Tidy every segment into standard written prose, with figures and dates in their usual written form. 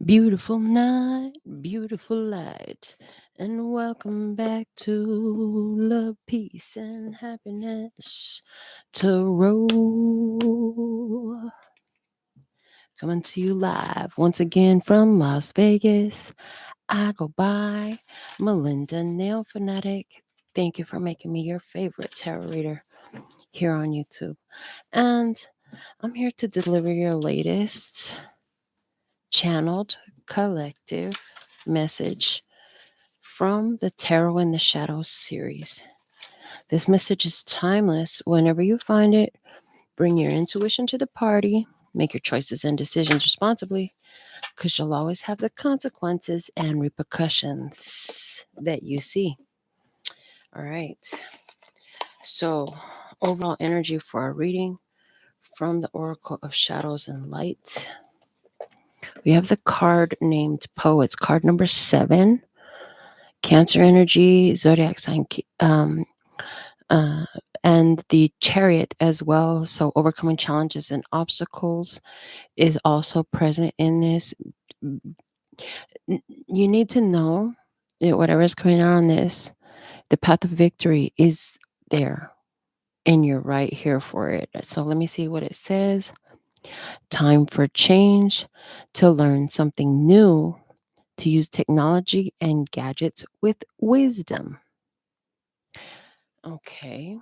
Beautiful night, beautiful light, and welcome back to Love, Peace, and Happiness Tarot. Coming to you live once again from Las Vegas. I go by Melinda NailFanatic. Thank you for making me your favorite tarot reader here on YouTube. And I'm here to deliver your latest channeled collective message from the Tarot in the Shadows series. This message is timeless. Whenever you find it, bring your intuition to the party, make your choices and decisions responsibly, because you'll always have the consequences and repercussions that you see. All right. So, overall energy for our reading from the Oracle of Shadows and Light. We have the card named Poe. It's card number 7. Cancer energy, zodiac sign, uh, and the Chariot as well. So, overcoming challenges and obstacles is also present in this. You need to know that whatever is coming out on this, the path of victory is there, and you're right here for it. So, let me see what it says. Time for change, to learn something new, to use technology and gadgets with wisdom. Okay.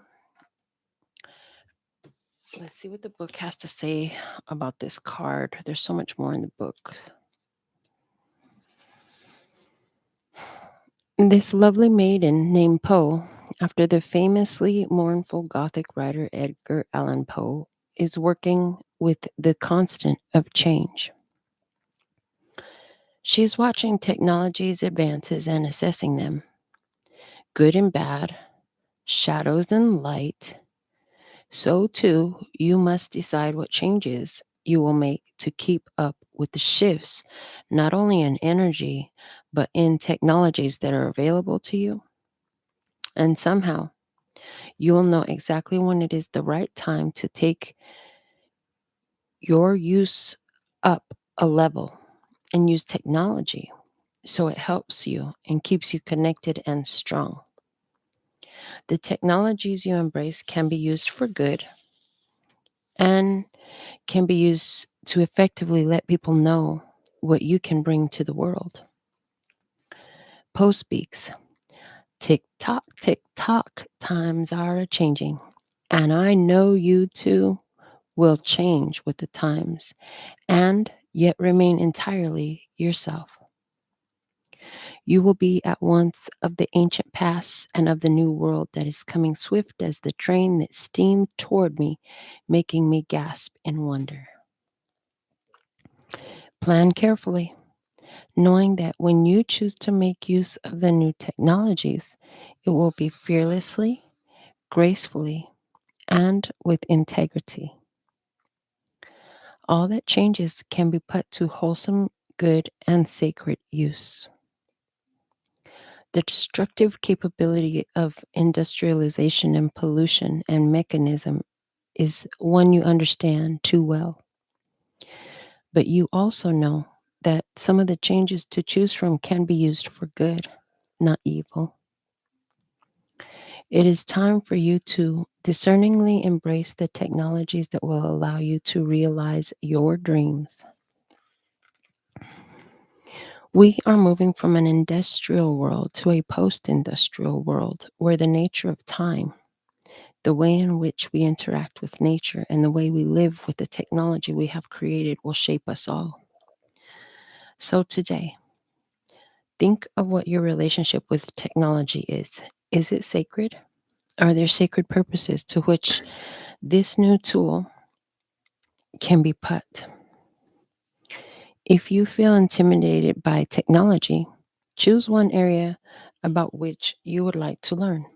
Let's see what the book has to say about this card. There's so much more in the book. This lovely maiden named Poe, after the famously mournful Gothic writer Edgar Allan Poe, is working with the constant of change. She's watching technology's advances and assessing them, good and bad, shadows and light. So, too, you must decide what changes you will make to keep up with the shifts, not only in energy, but in technologies that are available to you. And somehow, you will know exactly when it is the right time to take your use up a level and use technology so it helps you and keeps you connected and strong. The technologies you embrace can be used for good and can be used to effectively let people know what you can bring to the world. Poe speaks. Tick tock, times are a changing, and I know you too will change with the times and yet remain entirely yourself. You will be at once of the ancient past and of the new world that is coming swift as the train that steamed toward me, making me gasp in wonder. Plan carefully, knowing that when you choose to make use of the new technologies, it will be fearlessly, gracefully, and with integrity. All that changes can be put to wholesome, good, and sacred use. The destructive capability of industrialization and pollution and mechanism is one you understand too well. But you also know that some of the changes to choose from can be used for good, not evil. It is time for you to discerningly embrace the technologies that will allow you to realize your dreams. We are moving from an industrial world to a post industrial world where the nature of time, the way in which we interact with nature, and the way we live with the technology we have created will shape us all. So today, think of what your relationship with technology is. Is it sacred? Are there sacred purposes to which this new tool can be put? If you feel intimidated by technology, choose one area about which you would like to learn.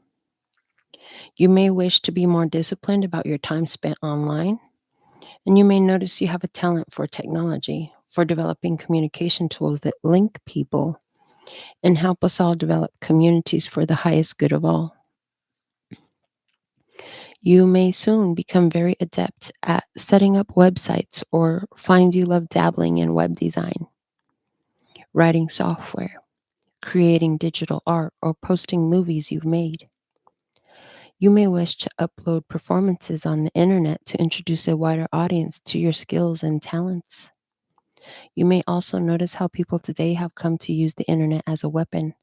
You may wish to be more disciplined about your time spent online, and you may notice you have a talent for technology, for developing communication tools that link people and help us all develop communities for the highest good of all. You may soon become very adept at setting up websites or find you love dabbling in web design. writing software, creating digital art, or posting movies you've made. You may wish to upload performances on the internet to introduce a wider audience to your skills and talents. You may also notice how people today have come to use the internet as a weapon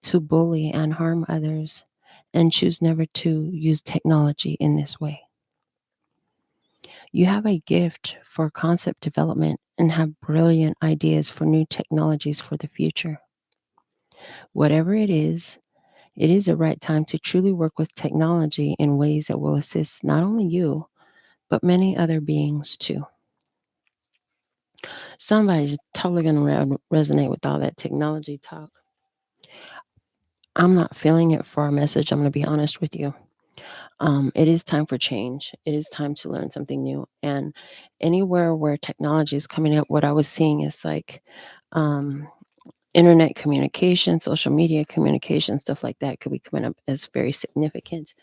to bully and harm others, and choose never to use technology in this way. You have a gift for concept development and have brilliant ideas for new technologies for the future. Whatever it is a right time to truly work with technology in ways that will assist not only you, but many other beings too. Somebody's totally going to resonate with all that technology talk. I'm not feeling it for our message. I'm going to be honest with you. It is time for change. It is time to learn something new. And anywhere where technology is coming up, what I was seeing is like internet communication, social media communication, stuff like that could be coming up as very significant.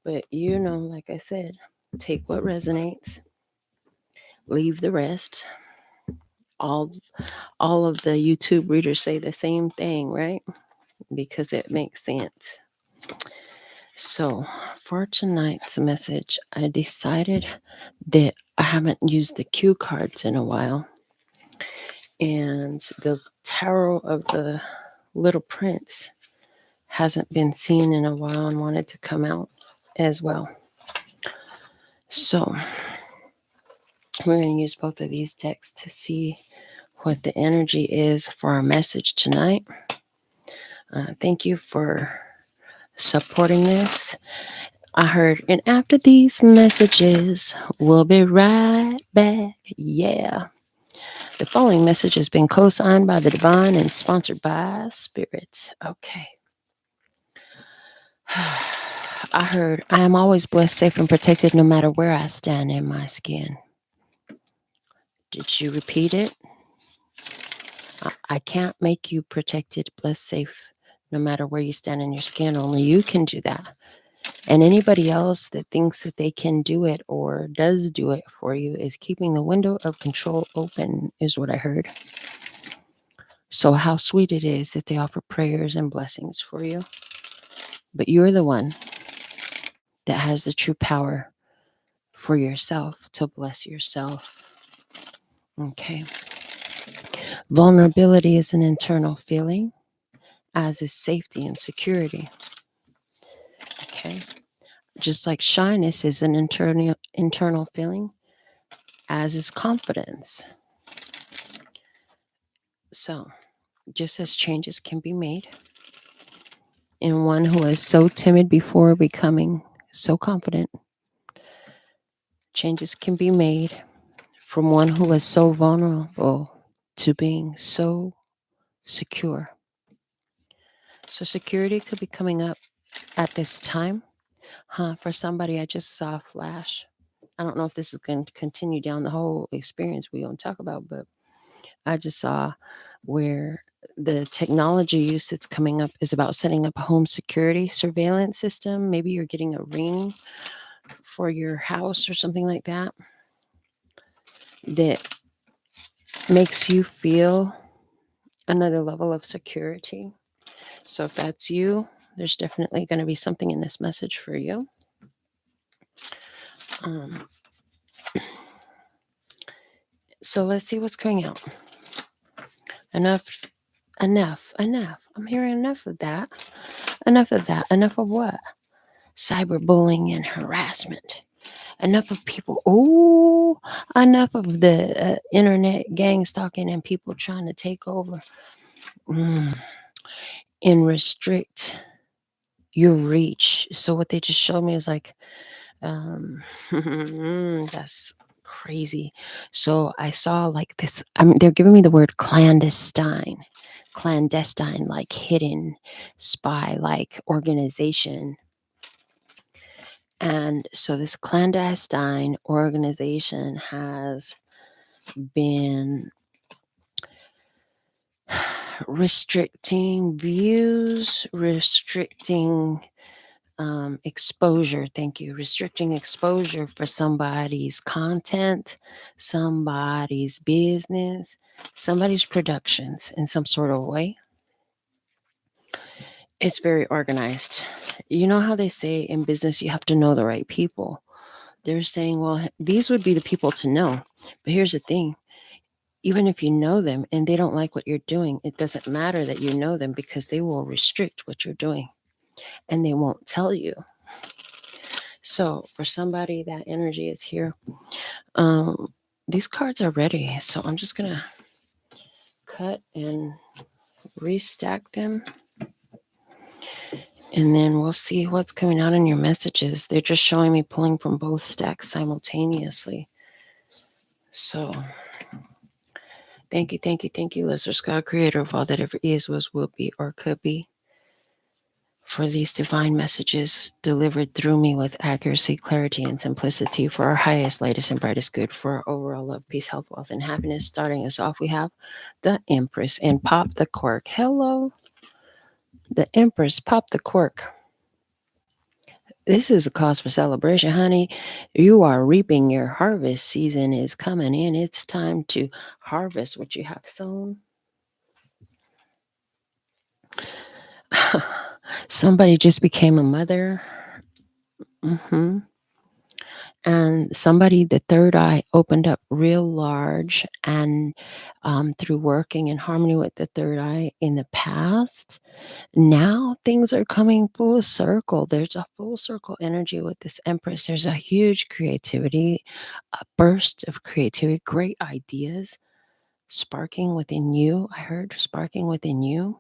But like I said, take what resonates, leave the rest. All of the YouTube readers say the same thing, right? Because it makes sense. So for tonight's message, I decided that I haven't used the cue cards in a while. And the Tarot of the Little Prince hasn't been seen in a while and wanted to come out as well. So we're going to use both of these decks to see what the energy is for our message tonight. Thank you for supporting this. I heard, and after these messages, we'll be right back. Yeah. The following message has been co-signed by the divine and sponsored by spirits. Okay. I heard, I am always blessed, safe, and protected no matter where I stand in my skin. Did you repeat it? I can't make you protected, blessed, safe, no matter where you stand in your skin. Only you can do that. And anybody else that thinks that they can do it or does do it for you is keeping the window of control open, is what I heard. So how sweet it is that they offer prayers and blessings for you. But you're the one that has the true power for yourself to bless yourself. Okay. Vulnerability is an internal feeling, as is safety and security. Okay. Just like shyness is an internal feeling, as is confidence. So, just as changes can be made in one who is so timid before becoming so confident, changes can be made from one who is so vulnerable to being so secure. So security could be coming up at this time. For somebody, I just saw a flash. I don't know if this is going to continue down the whole experience we're going to talk about, but I just saw where the technology use that's coming up is about setting up a home security surveillance system. Maybe you're getting a ring for your house or something like that that makes you feel another level of security. So if that's you, there's definitely going to be something in this message for you. So let's see what's coming out. Enough. I'm hearing enough of that. Enough of that. Enough of what? Cyberbullying and harassment. Enough of people. Oh, enough of the internet gang stalking and people trying to take over and restrict your reach. So what they just showed me is like, that's crazy. So I saw like this. They're giving me the word clandestine, like hidden, spy, like organization. And so this clandestine organization has been restricting views, restricting exposure. Thank you. Restricting exposure for somebody's content, somebody's business, somebody's productions in some sort of way. It's very organized. You know how they say in business you have to know the right people? They're saying, well, these would be the people to know. But here's the thing. Even if you know them and they don't like what you're doing, it doesn't matter that you know them because they will restrict what you're doing and they won't tell you. So for somebody, that energy is here. These cards are ready. So I'm just going to cut and restack them. And then we'll see what's coming out in your messages. They're just showing me pulling from both stacks simultaneously. So thank you, Listeners, God, creator of all that ever is, was, will be, or could be, for these divine messages delivered through me with accuracy, clarity, and simplicity for our highest, latest, and brightest good, for our overall love, peace, health, wealth, and happiness. Starting us off, we have the Empress, and pop the cork. Hello, the Empress, pop the cork. This is a cause for celebration, honey. You are reaping your harvest. Season is coming in. It's time to harvest what you have sown. Somebody just became a mother. And somebody, the third eye opened up real large, and through working in harmony with the third eye in the past, now things are coming full circle. There's a full circle energy with this Empress. There's a huge creativity, a burst of creativity, great ideas sparking within you. I heard sparking within you.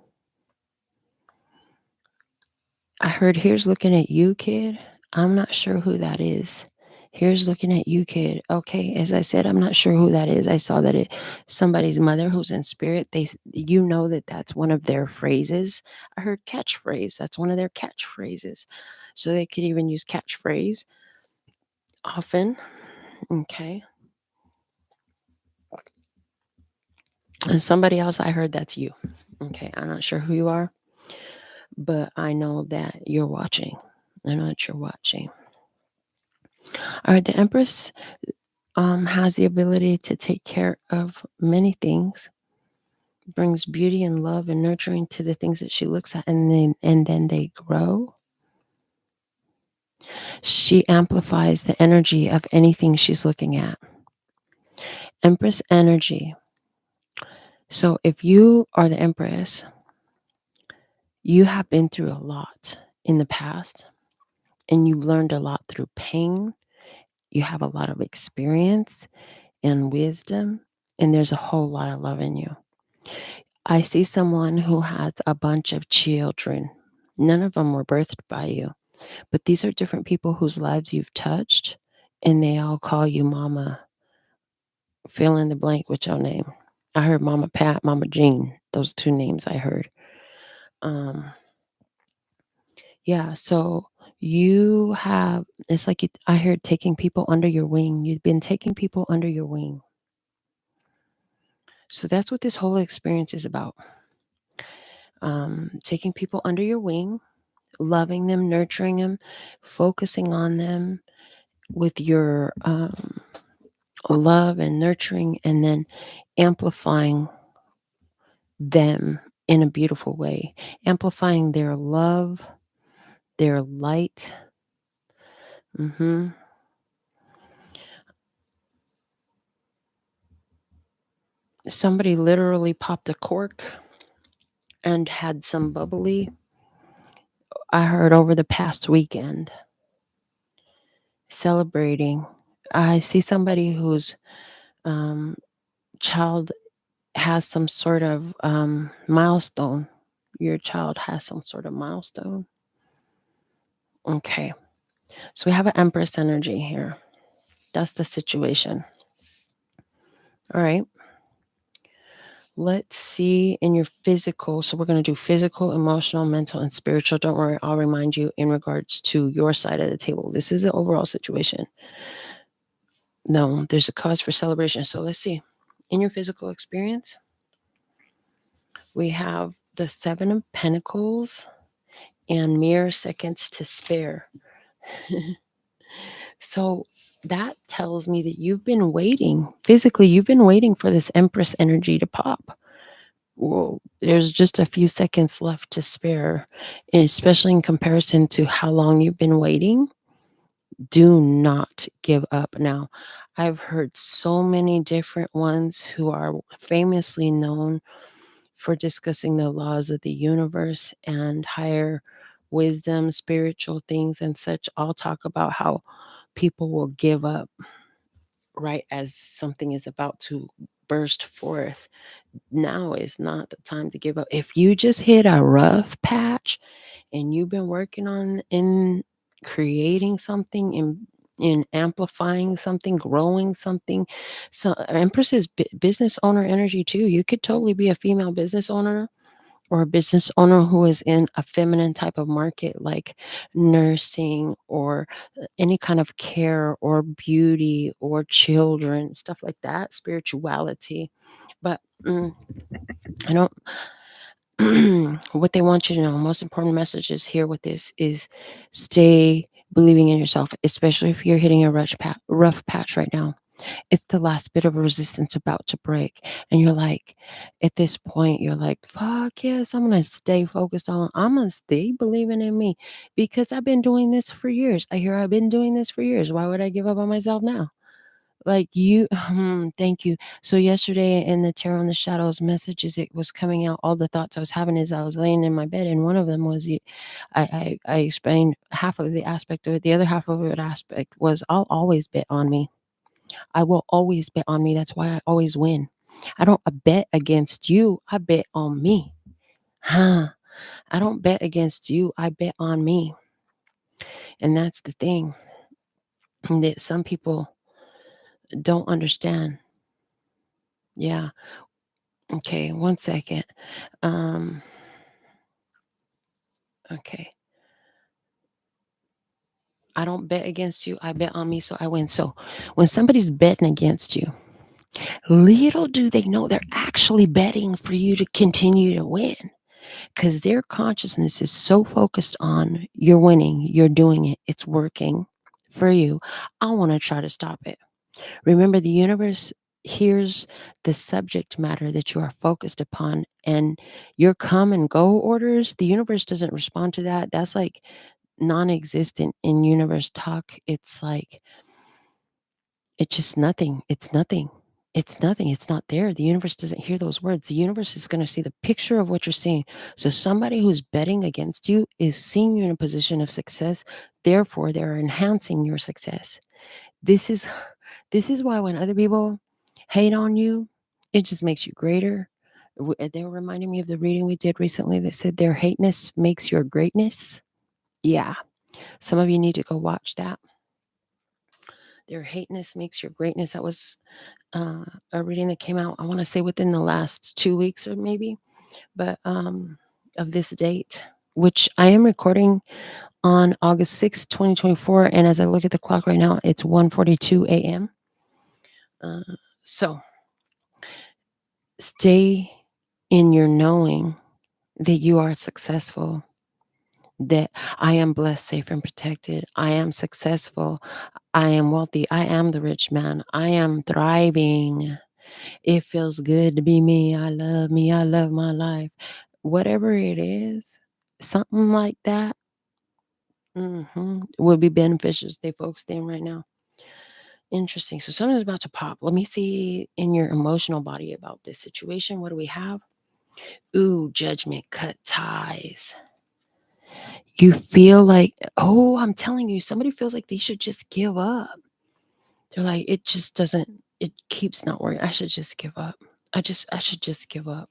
I heard, here's looking at you, kid. I'm not sure who that is. Here's looking at you, kid. Okay, as I said, I'm not sure who that is. I saw that it somebody's mother who's in spirit. You know that that's one of their phrases. I heard catchphrase. That's one of their catchphrases. So they could even use catchphrase often. Okay. And somebody else, I heard that's you. Okay, I'm not sure who you are, but I know that you're watching. I know that you're watching. All right, the Empress has the ability to take care of many things, brings beauty and love and nurturing to the things that she looks at, and then they grow. She amplifies the energy of anything she's looking at. Empress energy. So if you are the Empress, you have been through a lot in the past, and you've learned a lot through pain. You have a lot of experience and wisdom, and there's a whole lot of love in you. I see someone who has a bunch of children. None of them were birthed by you, but these are different people whose lives you've touched, and they all call you Mama. Fill in the blank with your name. I heard Mama Pat, Mama Jean. Those two names I heard. Yeah, so you have, it's like I heard taking people under your wing. You've been taking people under your wing. So that's what this whole experience is about. Taking people under your wing, loving them, nurturing them, focusing on them with your love and nurturing, and then amplifying them in a beautiful way, amplifying their love, their light. Somebody literally popped a cork and had some bubbly, I heard, over the past weekend, celebrating. I see somebody whose child has some sort of milestone. Your child has some sort of milestone. Okay. So we have an Empress energy here. That's the situation. All right. Let's see in your physical. So we're going to do physical, emotional, mental, and spiritual. Don't worry. I'll remind you in regards to your side of the table. This is the overall situation. No, there's a cause for celebration. So let's see. In your physical experience, we have the Seven of Pentacles and mere seconds to spare. So that tells me that you've been waiting, physically, you've been waiting for this Empress energy to pop. Well, there's just a few seconds left to spare, especially in comparison to how long you've been waiting. Do not give up. Now, I've heard so many different ones who are famously known for discussing the laws of the universe and higher wisdom, spiritual things, and such. All talk about how people will give up right as something is about to burst forth. Now is not the time to give up. If you just hit a rough patch and you've been working on in creating something, in amplifying something, growing something. So Empress is business owner energy too. You could totally be a female business owner or a business owner who is in a feminine type of market like nursing or any kind of care or beauty or children, stuff like that, spirituality. But I don't what they want you to know, most important messages here with this is stay believing in yourself, especially if you're hitting a rough patch right now. It's the last bit of resistance about to break. And you're like, at this point, you're like, fuck yes, I'm going to stay focused on, I'm going to stay believing in me because I've been doing this for years. I've been doing this for years. Why would I give up on myself now? Like you, thank you. So yesterday in the Tarot in the Shadows messages, it was coming out. All the thoughts I was having as I was laying in my bed, and one of them was, I explained half of the aspect of it. The other half of it aspect was, I'll always bet on me. I will always bet on me. That's why I always win. I don't bet against you. I bet on me. Huh? I don't bet against you. I bet on me. And that's the thing that some people don't understand. Yeah. Okay, one second. Um, okay. I don't bet against you. I bet on me, so I win. So when somebody's betting against you, little do they know they're actually betting for you to continue to win because their consciousness is so focused on you're winning, you're doing it, it's working for you. I want to try to stop it. Remember, the universe hears the subject matter that you are focused upon, and your come and go orders, the universe doesn't respond to that. That's like non-existent in universe talk. It's like it's just nothing. It's nothing. It's nothing. It's not there. The universe doesn't hear those words. The universe is going to see the picture of what you're seeing. So somebody who's betting against you is seeing you in a position of success. Therefore, they're enhancing your success. This is this is why when other people hate on you, it just makes you greater. They were reminding me of the reading we did recently that said their hateness makes your greatness. Yeah. Some of you need to go watch that. Their hateness makes your greatness. That was a reading that came out, I want to say within the last 2 weeks or maybe, but of this date, which I am recording on August 6th, 2024. And as I look at the clock right now, it's 1:42 a.m. So stay in your knowing that you are successful, that I am blessed, safe, and protected. I am successful. I am wealthy. I am the rich man. I am thriving. It feels good to be me. I love me. I love my life. Whatever it is, something like that would be beneficial. Stay focused in right now. Interesting. So something's about to pop. Let me see in your emotional body about this situation. What do we have? Ooh, judgment, cut ties. You feel like, oh, I'm telling you, somebody feels like they should just give up. They're like, it just doesn't, it keeps not working. I should just give up. I should just give up.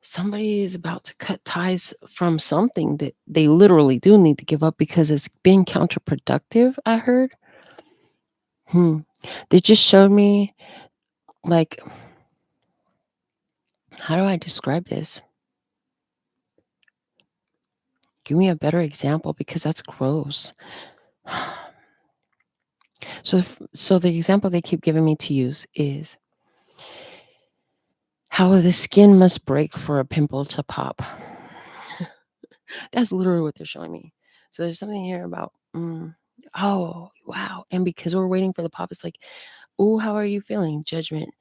Somebody is about to cut ties from something that they literally do need to give up because it's been counterproductive, I heard. They just showed me, like, how do I describe this? Give me a better example because that's gross. So the example they keep giving me to use is how the skin must break for a pimple to pop. That's literally what they're showing me. So there's something here about, oh, wow. And because we're waiting for the pop, it's like, oh, how are you feeling? Judgment.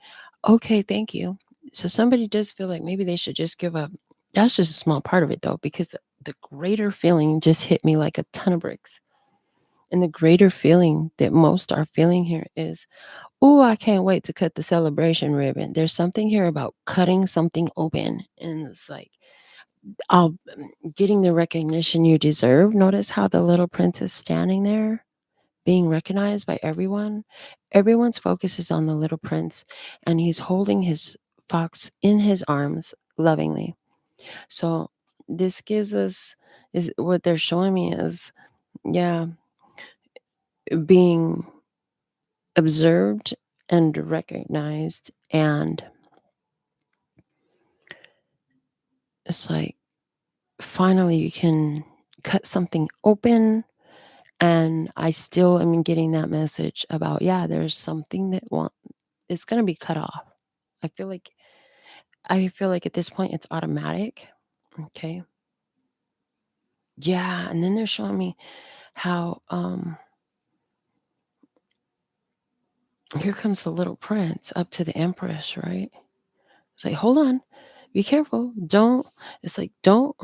Okay, thank you. So somebody does feel like maybe they should just give up. That's just a small part of it, though, because the greater feeling just hit me like a ton of bricks. And the greater feeling that most are feeling here is, oh, I can't wait to cut the celebration ribbon. There's something here about cutting something open. And it's like, oh, getting the recognition you deserve. Notice how the little prince is standing there being recognized by everyone. Everyone's focus is on the little prince, and he's holding his fox in his arms lovingly. So this gives us, is what they're showing me is, yeah, being observed and recognized. And it's like finally you can cut something open. And I still am getting that message about, yeah, there's something that it's going to be cut off. I feel like at this point it's automatic. Okay. Yeah, and then they're showing me how here comes the little prince up to the empress, right? It's like, hold on, be careful. Don't, it's like, don't,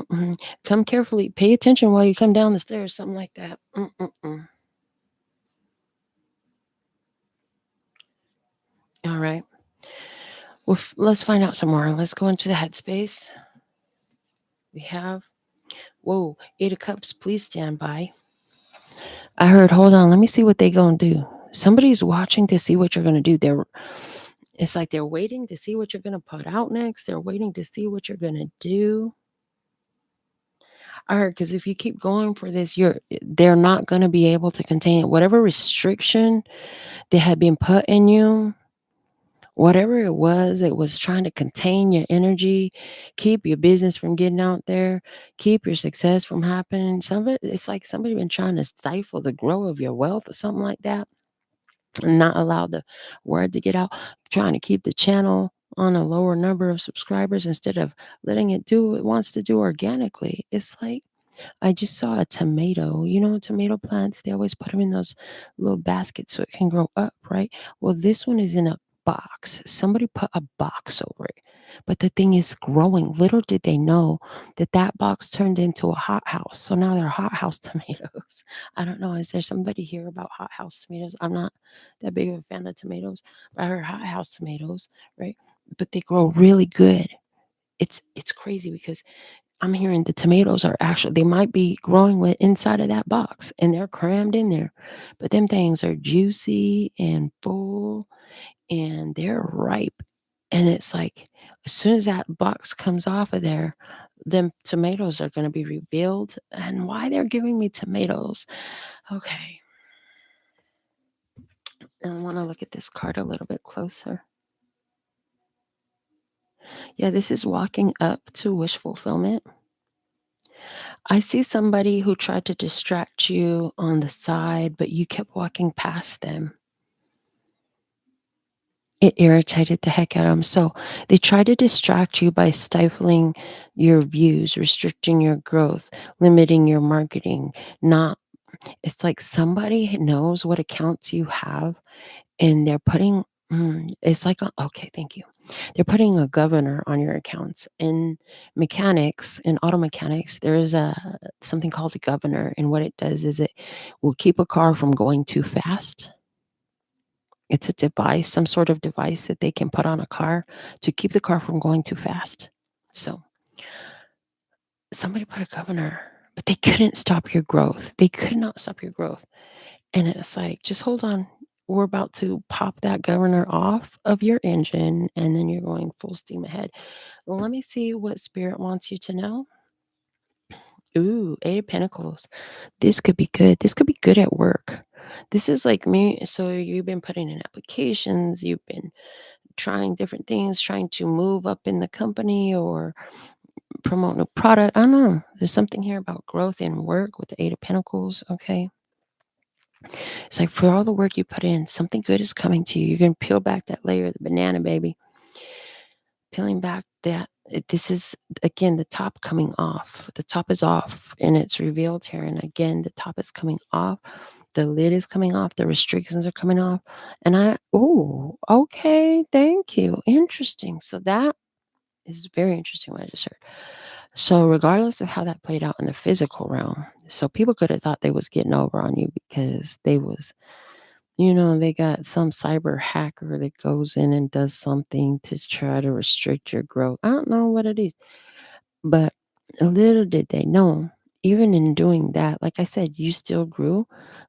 come carefully. Pay attention while you come down the stairs, something like that. All right. Well, let's find out some more. Let's go into the headspace. We have, whoa, 8 of Cups, please stand by. I heard, hold on, let me see what they gonna do. Somebody's watching to see what you're gonna do. It's like they're waiting to see what you're gonna put out next. They're waiting to see what you're gonna do. I heard, because if you keep going for this, they're not gonna be able to contain it. Whatever restriction that had been put in you, whatever it was trying to contain your energy, keep your business from getting out there, keep your success from happening. Some of it, it's like somebody been trying to stifle the growth of your wealth or something like that, and not allow the word to get out, trying to keep the channel on a lower number of subscribers instead of letting it do what it wants to do organically. It's like, I just saw a tomato. You know, tomato plants, they always put them in those little baskets so it can grow up, right? Well, this one is in a box. Somebody put a box over it. But the thing is growing. Little did they know that that box turned into a hothouse. So now they're hothouse tomatoes. I don't know. Is there somebody here about hothouse tomatoes? I'm not that big of a fan of tomatoes, but I heard hothouse tomatoes, right? But they grow really good. It's crazy because I'm hearing the tomatoes are actually, they might be growing with inside of that box and they're crammed in there. But them things are juicy and full and they're ripe. And it's like as soon as that box comes off of there, them tomatoes are going to be revealed. And why they're giving me tomatoes. Okay. And I want to look at this card a little bit closer. Yeah, this is walking up to wish fulfillment. I see somebody who tried to distract you on the side, but you kept walking past them. It irritated the heck out of them. So they try to distract you by stifling your views, restricting your growth, limiting your marketing. Not, it's like somebody knows what accounts you have and they're putting, it's like, okay, thank you. They're putting a governor on your accounts. In mechanics, in auto mechanics, there is something called a governor. And what it does is it will keep a car from going too fast. It's a device, some sort of device that they can put on a car to keep the car from going too fast. So somebody put a governor, but they couldn't stop your growth. They could not stop your growth. And it's like, just hold on. We're about to pop that governor off of your engine, and then you're going full steam ahead. Well, let me see what Spirit wants you to know. Ooh, 8 of Pentacles. This could be good. This could be good at work. This is like me. So you've been putting in applications, you've been trying different things, trying to move up in the company or promote new product. I don't know. There's something here about growth in work with the 8 of Pentacles. Okay. It's like for all the work you put in, something good is coming to you. You're going to peel back that layer of the banana, baby. Peeling back that This is, again, the top coming off. The top is off and it's revealed here. And again, the top is coming off. The lid is coming off. The restrictions are coming off. And oh, okay. Thank you. Interesting. So that is very interesting what I just heard. So regardless of how that played out in the physical realm, so people could have thought they was getting over on you because they was, they got some cyber hacker that goes in and does something to try to restrict your growth. I don't know what it is, but little did they know, even in doing that, like I said, you still grew,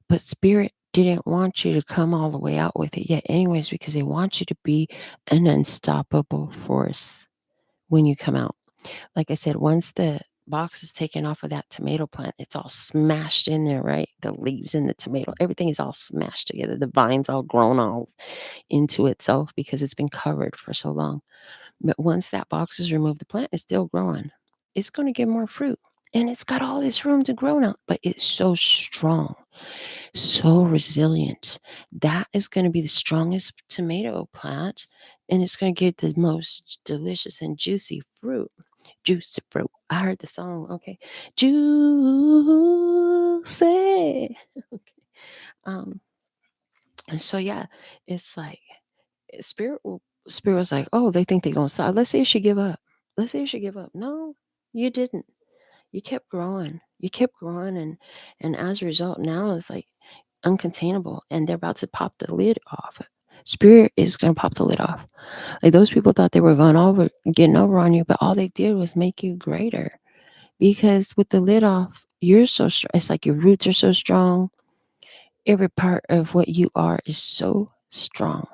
but spirit didn't want you to come all the way out with it yet anyways, because they want you to be an unstoppable force when you come out. Like I said, once the box is taken off of that tomato plant, it's all smashed in there, right? The leaves and the tomato, everything is all smashed together. The vine's all grown all into itself because it's been covered for so long. But once that box is removed, the plant is still growing. It's going to give more fruit. And it's got all this room to grow now, but it's so strong, so resilient. That is going to be the strongest tomato plant, and it's going to get the most delicious and juicy fruit. Juicy fruit. I heard the song. Okay. Juicy. Okay. Um, and so yeah, it's like spirit was like, oh, they think they're gonna stop. Let's say you should give up. Let's say you should give up. No, you didn't. You kept growing. You kept growing, and as a result, now it's like uncontainable, and they're about to pop the lid off. Spirit is gonna pop the lid off. Like those people thought they were getting over on you, but all they did was make you greater. Because with the lid off, you're so strong. It's like your roots are so strong. Every part of what you are is so strong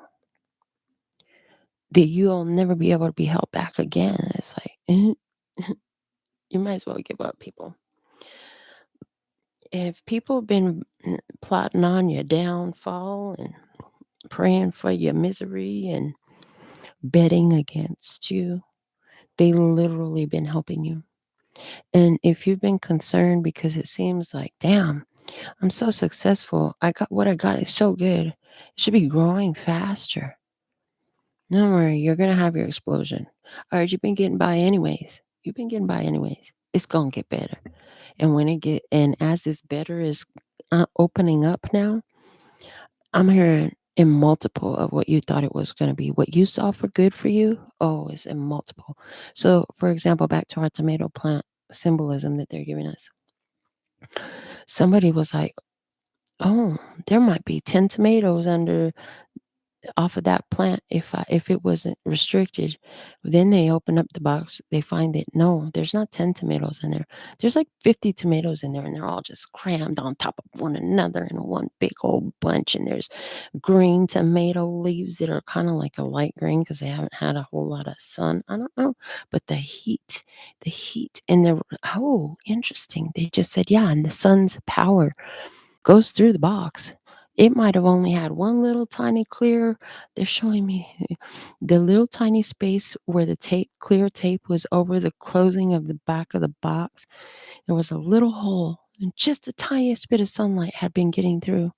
that you'll never be able to be held back again. It's like, you might as well give up, people. If people have been plotting on your downfall and praying for your misery and betting against you, they literally been helping you. And if you've been concerned because it seems like, damn, I'm so successful. I got what I got is so good. It should be growing faster. Don't worry, you're gonna have your explosion. All right, you've been getting by anyways. You've been getting by anyways. It's gonna get better. And as this better is opening up now, I'm hearing in multiple of what you thought it was going to be. What you saw for good for you, oh, it's in multiple. So, for example, back to our tomato plant symbolism that they're giving us. Somebody was like, oh, there might be 10 tomatoes off of that plant if it wasn't restricted. Then they open up the box, they find that no, there's not 10 tomatoes in there. There's like 50 tomatoes in there, and they're all just crammed on top of one another in one big old bunch. And there's green tomato leaves that are kind of like a light green because they haven't had a whole lot of sun. I don't know. But the heat and oh, interesting. They just said, yeah, and the sun's power goes through the box. It might have only had one little tiny clear. They're showing me the little tiny space where the clear tape was over the closing of the back of the box. There was a little hole, and just the tiniest bit of sunlight had been getting through.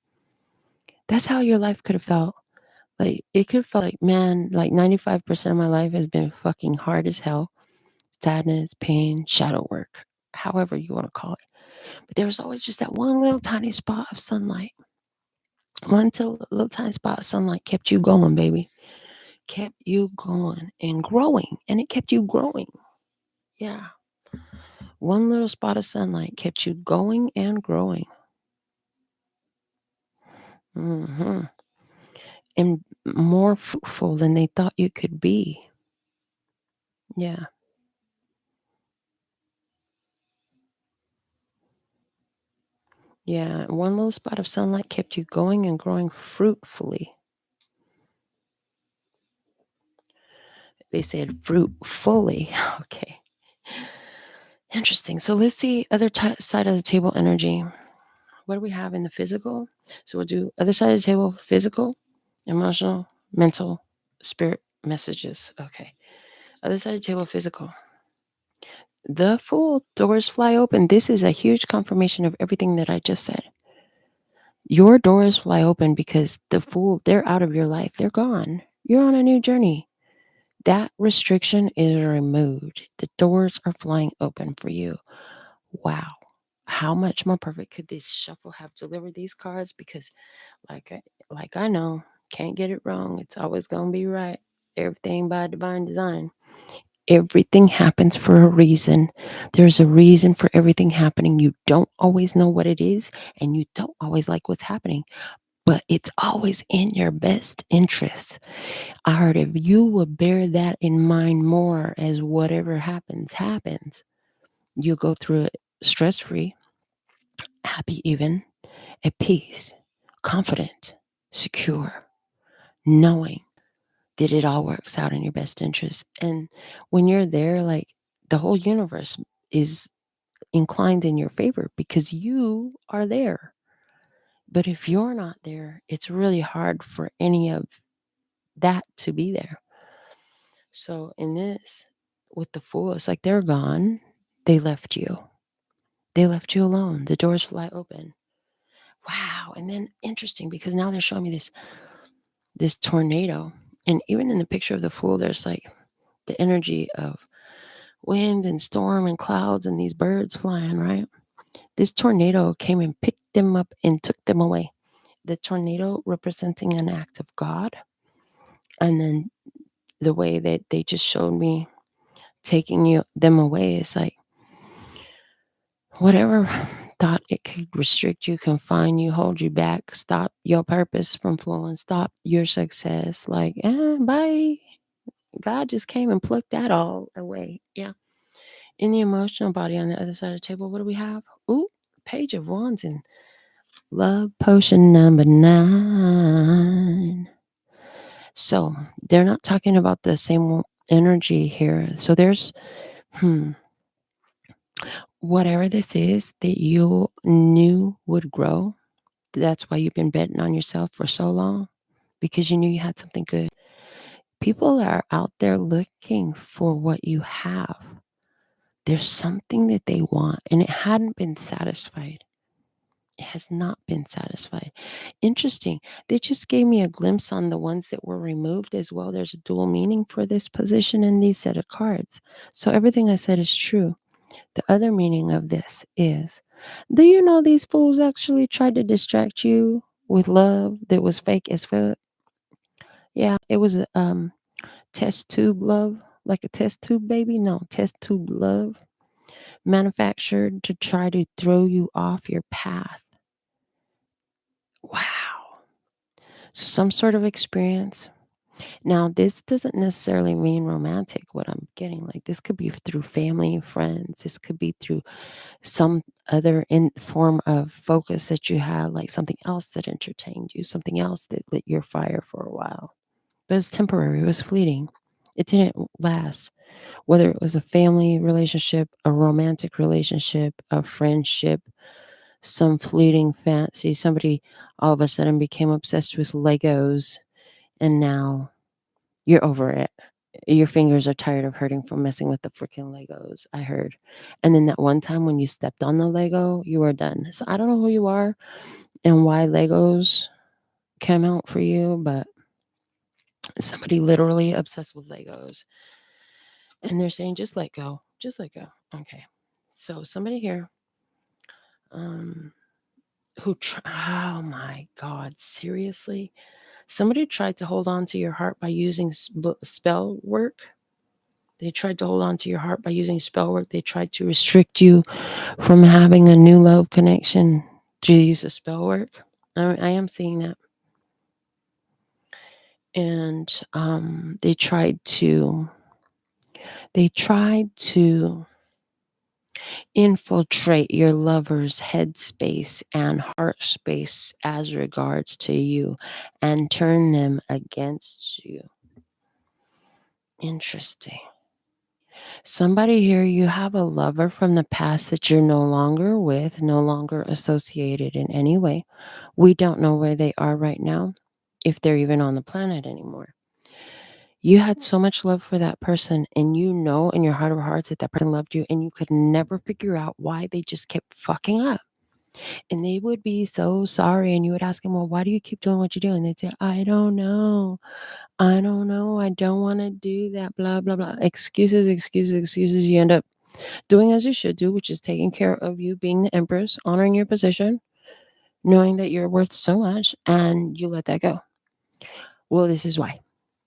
That's how your life could have felt. Like it could have felt like, man, like 95% of my life has been fucking hard as hell. Sadness, pain, shadow work, however you want to call it. But there was always just that one little tiny spot of sunlight. One little tiny spot of sunlight kept you going, baby. Kept you going and growing. And it kept you growing. Yeah. One little spot of sunlight kept you going and growing. hmm And more fruitful than they thought you could be. Yeah. Yeah. One little spot of sunlight kept you going and growing fruitfully. They said fruitfully. Okay. Interesting. So let's see other side of the table energy. What do we have in the physical? So we'll do other side of the table, physical, emotional, mental, spirit messages. Okay. Other side of the table, physical. The Fool, doors fly open. This is a huge confirmation of everything that I just said. Your doors fly open because the Fool, they're out of your life. They're gone. You're on a new journey. That restriction is removed. The doors are flying open for you. Wow. How much more perfect could this shuffle have delivered these cards? Because like I know, can't get it wrong. It's always gonna be right. Everything by divine design. Everything happens for a reason. There's a reason for everything happening. You don't always know what it is, and you don't always like what's happening, but it's always in your best interest. I heard if you will bear that in mind more as whatever happens, happens, you'll go through it stress free, happy, even at peace, confident, secure, knowing that it all works out in your best interest. And when you're there, like the whole universe is inclined in your favor because you are there. But if you're not there, it's really hard for any of that to be there. So in this, with the Fool, it's like they're gone. They left you. They left you alone. The doors fly open. Wow. And then interesting because now they're showing me this tornado. And even in the picture of the Fool, there's like the energy of wind and storm and clouds and these birds flying, right? This tornado came and picked them up and took them away. The tornado representing an act of God. And then the way that they just showed me taking them away is like whatever thought it could restrict you, confine you, hold you back, stop your purpose from flowing, stop your success. Like, bye. God just came and plucked that all away. Yeah. In the emotional body on the other side of the table, what do we have? Ooh, Page of Wands and Love Potion number 9. So they're not talking about the same energy here. So there's, whatever this is that you knew would grow. That's why you've been betting on yourself for so long because you knew you had something good. People are out there looking for what you have. There's something that they want and it hadn't been satisfied. It has not been satisfied. Interesting. They just gave me a glimpse on the ones that were removed as well. There's a dual meaning for this position in these set of cards. So everything I said is true. The other meaning of this is, do you know these fools actually tried to distract you with love that was fake as fuck? Yeah, it was a test tube love, like a test tube baby. No, test tube love, manufactured to try to throw you off your path. Wow. So some sort of experience. Now, this doesn't necessarily mean romantic, what I'm getting. Like, this could be through family and friends. This could be through some other form of focus that you had, like something else that entertained you, something else that lit your fire for a while. But it's temporary, it was fleeting. It didn't last. Whether it was a family relationship, a romantic relationship, a friendship, some fleeting fancy, somebody all of a sudden became obsessed with Legos and now you're over it. Your fingers are tired of hurting from messing with the freaking Legos, I heard. And then that one time when you stepped on the Lego, you were done. So I don't know who you are and why Legos came out for you, but somebody literally obsessed with Legos. And they're saying, just let go. Just let go. Okay. So somebody here um, oh my God, seriously? Somebody tried to hold on to your heart by using spell work. They tried to hold on to your heart by using spell work. They tried to restrict you from having a new love connection through the use of spell work. I am seeing that. And they tried to infiltrate your lover's headspace and heart space as regards to you and turn them against you. Interesting. Somebody here, you have a lover from the past that you're no longer with, no longer associated in any way. We don't know where they are right now, if they're even on the planet anymore. You had so much love for that person, and you know in your heart of hearts that that person loved you, and you could never figure out why they just kept fucking up. And they would be so sorry, and you would ask them, well, why do you keep doing what you do? And they'd say, I don't know. I don't know. I I don't want to do that, blah, blah, blah. Excuses, excuses, excuses. You end up doing as you should do, which is taking care of you, being the empress, honoring your position, knowing that you're worth so much, and you let that go. Well, this is why.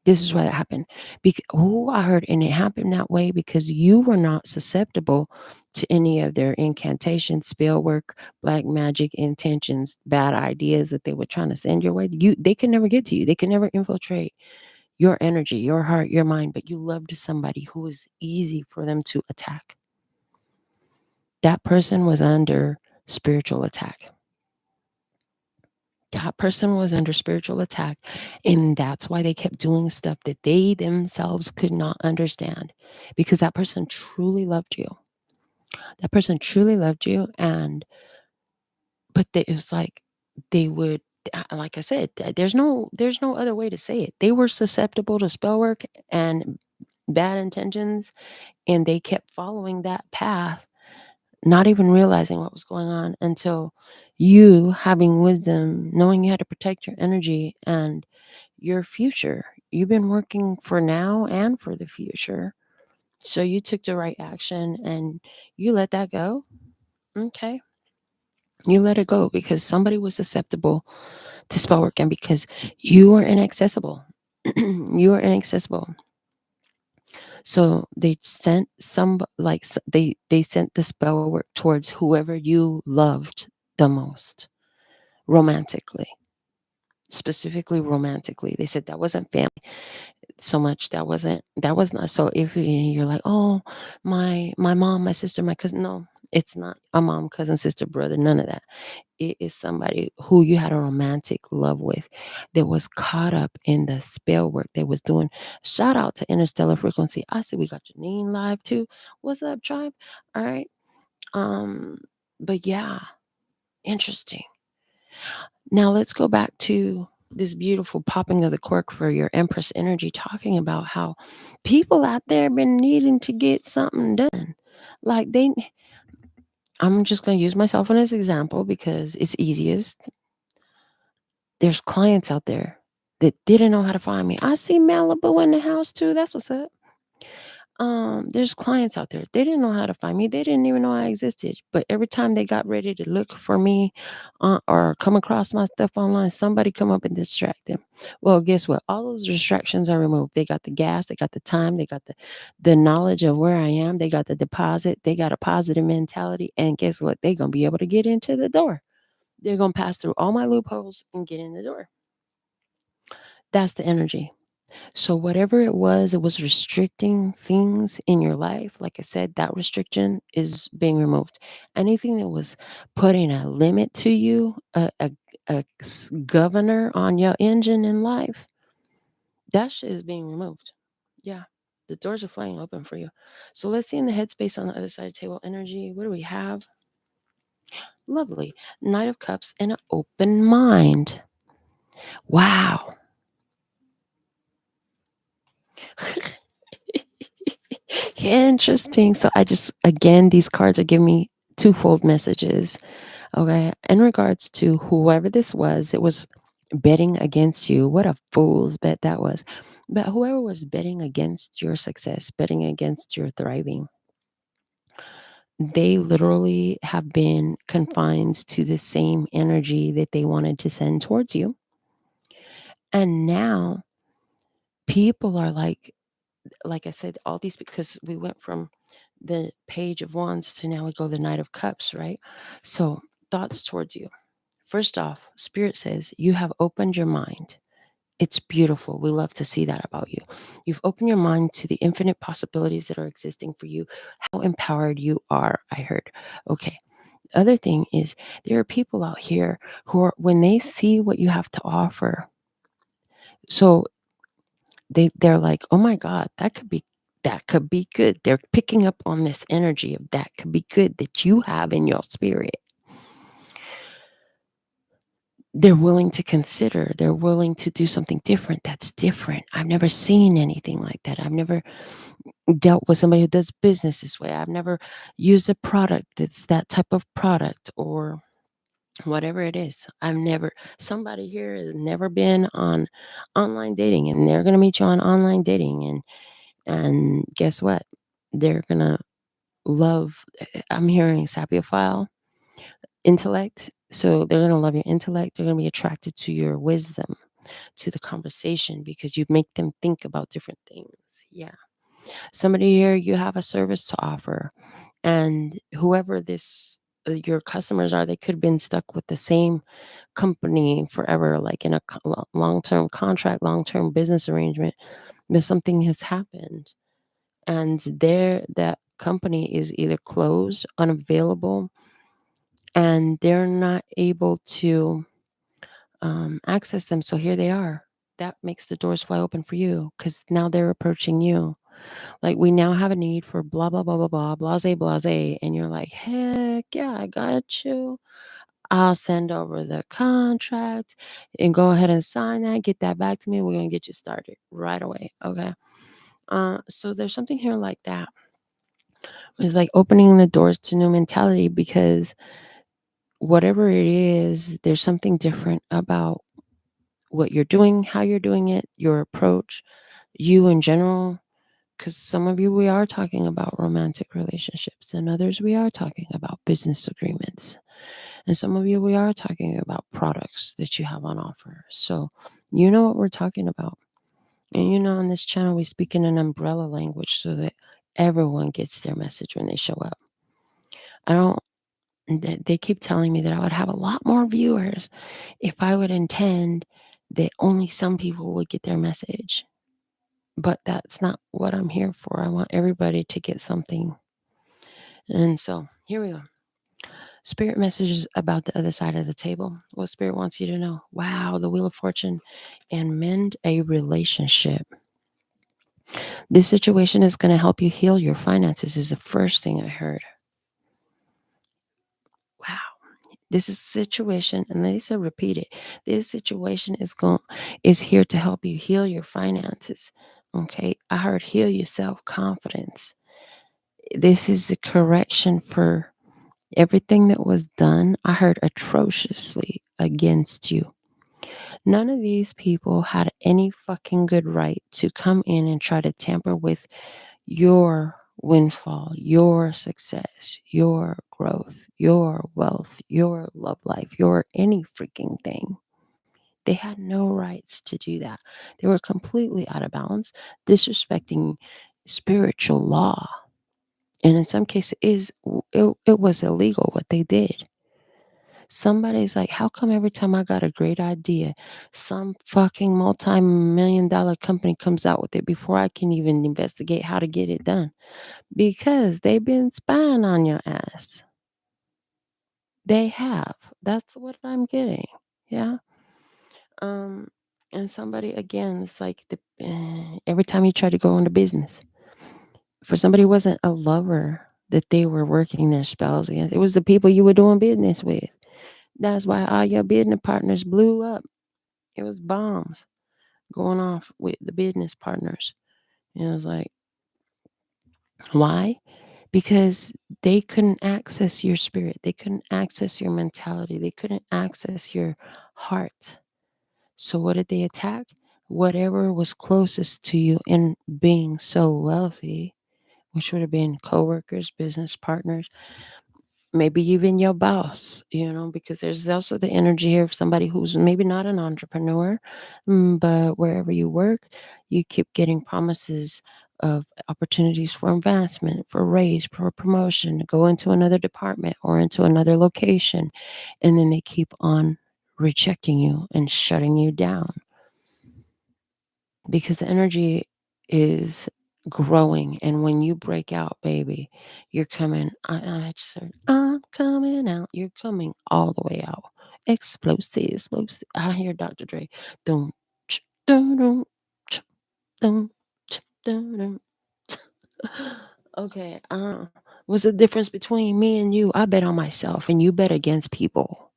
This is why that happened. I heard, and it happened that way because you were not susceptible to any of their incantations, spell work, black magic intentions, bad ideas that they were trying to send your way. They could never get to you. They could never infiltrate your energy, your heart, your mind. But you loved somebody who was easy for them to attack. That person was under spiritual attack. That person was under spiritual attack, and that's why they kept doing stuff that they themselves could not understand, because that person truly loved you. That person truly loved you, but it was like they would, like I said, there's no other way to say it. They were susceptible to spell work and bad intentions, and they kept following that path, not even realizing what was going on until you, having wisdom, knowing you had to protect your energy and your future. You've been working for now and for the future. So you took the right action and you let that go. Okay. You let it go because somebody was susceptible to spell work and because you were inaccessible. You were inaccessible. So they sent they sent the spell work towards whoever you loved the most romantically, specifically romantically. They said that wasn't family so much. That was not. So if you're like, oh, my mom, my sister, my cousin, no, it's not a mom, cousin, sister, brother, none of that. It is somebody who you had a romantic love with that was caught up in the spell work they was doing. Shout out to Interstellar Frequency. I see we got Janine live too. What's up, tribe? All right. Um, but yeah, interesting. Now let's go back to this beautiful popping of the cork for your Empress energy, talking about how people out there been needing to get something done. Like I'm just going to use myself as an example because it's easiest. There's clients out there that didn't know how to find me. I see Malibu in the house too. That's what's up. There's clients out there. They didn't know how to find me. They didn't even know I existed. But every time they got ready to look for me or come across my stuff online, somebody come up and distract them. Well, guess what? All those distractions are removed. They got the gas, they got the time, they got the knowledge of where I am, they got the deposit, they got a positive mentality, and guess what? They're gonna be able to get into the door. They're gonna pass through all my loopholes and get in the door. That's the energy. So whatever it was restricting things in your life. Like I said, that restriction is being removed. Anything that was putting a limit to you, a governor on your engine in life, that shit is being removed. Yeah. The doors are flying open for you. So let's see in the headspace on the other side of the table energy. What do we have? Lovely. Knight of Cups and an open mind. Wow. Interesting. So again, these cards are giving me twofold messages. Okay. In regards to whoever this was, it was betting against you. What a fool's bet that was. But whoever was betting against your success, betting against your thriving, they literally have been confined to the same energy that they wanted to send towards you. And now people are like I said, all these, because we went from the Page of Wands to now we go the Knight of Cups, right? So thoughts towards you. First off, Spirit says you have opened your mind. It's beautiful. We love to see that about you. You've opened your mind to the infinite possibilities that are existing for you, how empowered you are, I heard. Okay. Other thing is there are people out here who are, when they see what you have to offer, so they're like, oh my God, that could be good. They're picking up on this energy of that could be good that you have in your spirit. They're willing to consider, they're willing to do something different. That's different. I've never seen anything like that. I've never dealt with somebody who does business this way. I've never used a product that's that type of product, or whatever it is. Somebody here has never been on online dating, and they're going to meet you on online dating. And guess what? They're going to love, I'm hearing sapiophile intellect. So they're going to love your intellect. They're going to be attracted to your wisdom, to the conversation, because you make them think about different things. Yeah. Somebody here, you have a service to offer, and whoever your customers are, they could have been stuck with the same company forever, like in a long-term contract, long-term business arrangement, but something has happened, and that company is either closed, unavailable, and they're not able to access them. So here they are. That makes the doors fly open for you, because now they're approaching you. Like, we now have a need for blah, blah, blah, blah, blah, blase, blase. And you're like, heck yeah, I got you. I'll send over the contract and go ahead and sign that. Get that back to me. We're going to get you started right away. Okay. So there's something here like that. It's like opening the doors to new mentality, because whatever it is, there's something different about what you're doing, how you're doing it, your approach, you in general. Because some of you, we are talking about romantic relationships, and others, we are talking about business agreements. And some of you, we are talking about products that you have on offer. So, you know what we're talking about. And on this channel, we speak in an umbrella language so that everyone gets their message when they show up. I don't, they keep telling me that I would have a lot more viewers if I would intend that only some people would get their message. But that's not what I'm here for. I want everybody to get something. And so here we go. Spirit messages about the other side of the table. What Spirit wants you to know. Wow, the Wheel of Fortune and mend a relationship. This situation is going to help you heal your finances, is the first thing I heard. Wow. This is situation, and Lisa, repeat it. This situation is here to help you heal your finances. Okay. I heard heal your self-confidence. This is the correction for everything that was done. I heard atrociously against you. None of these people had any fucking good right to come in and try to tamper with your windfall, your success, your growth, your wealth, your love life, your any freaking thing. They had no rights to do that. They were completely out of bounds, disrespecting spiritual law. And in some cases, it was illegal what they did. Somebody's like, how come every time I got a great idea, some fucking multi-million-dollar company comes out with it before I can even investigate how to get it done? Because they've been spying on your ass. They have. That's what I'm getting. Yeah. Um, and somebody, again, it's like every time you try to go into business, for somebody who wasn't a lover that they were working their spells against, it was the people you were doing business with. That's why all your business partners blew up. It was bombs going off with the business partners. And it was like, why? Because they couldn't access your spirit. They couldn't access your mentality. They couldn't access your heart. So what did they attack? Whatever was closest to you in being so wealthy, which would have been coworkers, business partners, maybe even your boss, because there's also the energy here of somebody who's maybe not an entrepreneur, but wherever you work, you keep getting promises of opportunities for advancement, for raise, for promotion, to go into another department or into another location. And then they keep on rejecting you and shutting you down, because the energy is growing. And when you break out, baby, you're coming. I just heard, I'm coming out. You're coming all the way out. Explosive, explosive. I hear Dr. Dre. Dum, ch, dum, dum, ch, dum, ch, dum, dum, ch. Okay. What's the difference between me and you? I bet on myself, and you bet against people.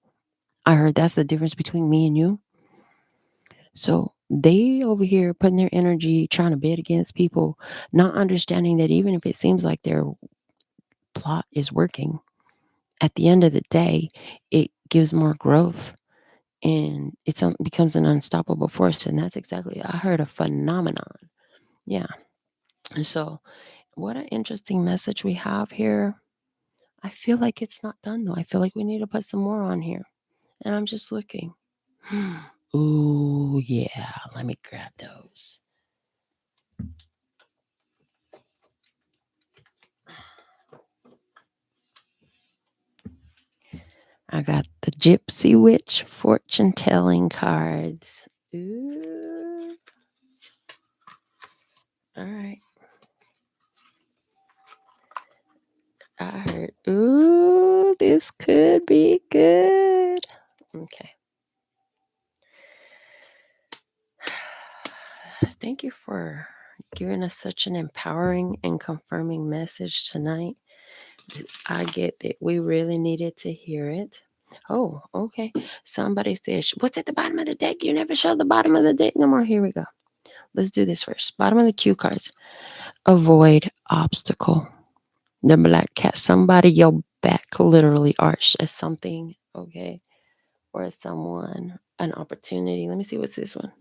I heard that's the difference between me and you. So they over here putting their energy trying to bet against people, not understanding that even if it seems like their plot is working, at the end of the day, gives more growth, and becomes an unstoppable force. And that's exactly, I heard a phenomenon. Yeah. And so, what an interesting message we have here. I feel like it's not done though. I feel like we need to put some more on here. And I'm just looking. Ooh, yeah. Let me grab those. I got the Gypsy Witch fortune telling cards. Ooh. All right. I heard, ooh, this could be good. Okay. Thank you for giving us such an empowering and confirming message tonight. I get that we really needed to hear it. Oh, okay. Somebody said, what's at the bottom of the deck? You never show the bottom of the deck no more. Here we go. Let's do this first. Bottom of the cue cards. Avoid obstacle. The black cat. Somebody, your back literally arched as something, okay? Or as someone, an opportunity. Let me see, what's this one?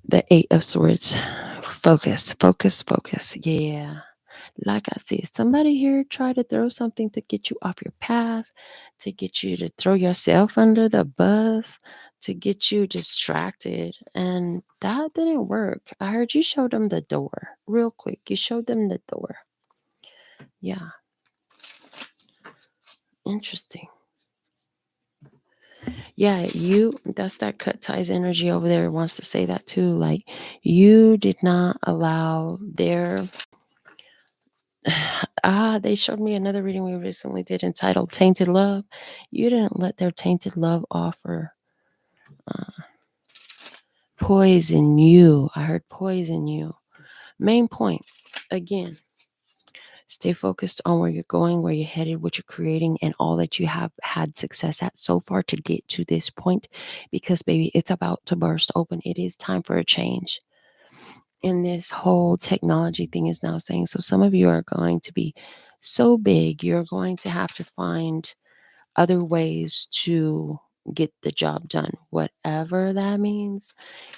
The Eight of Swords. Focus, focus, focus. Yeah. Like I said, somebody here tried to throw something to get you off your path, to get you to throw yourself under the bus, to get you distracted. And that didn't work. I heard you showed them the door real quick. You showed them the door. Yeah. Interesting. Yeah, that's that cut ties energy over there wants to say that too. Like, you did not allow their they showed me another reading we recently did entitled Tainted Love. You didn't let their tainted love offer uh, poison you. I heard poison you. Main point, again, stay focused on where you're going, where you're headed, what you're creating, and all that you have had success at so far to get to this point. Because, baby, it's about to burst open. It is time for a change. And this whole technology thing is now saying, so some of you are going to be so big, you're going to have to find other ways to get the job done, whatever that means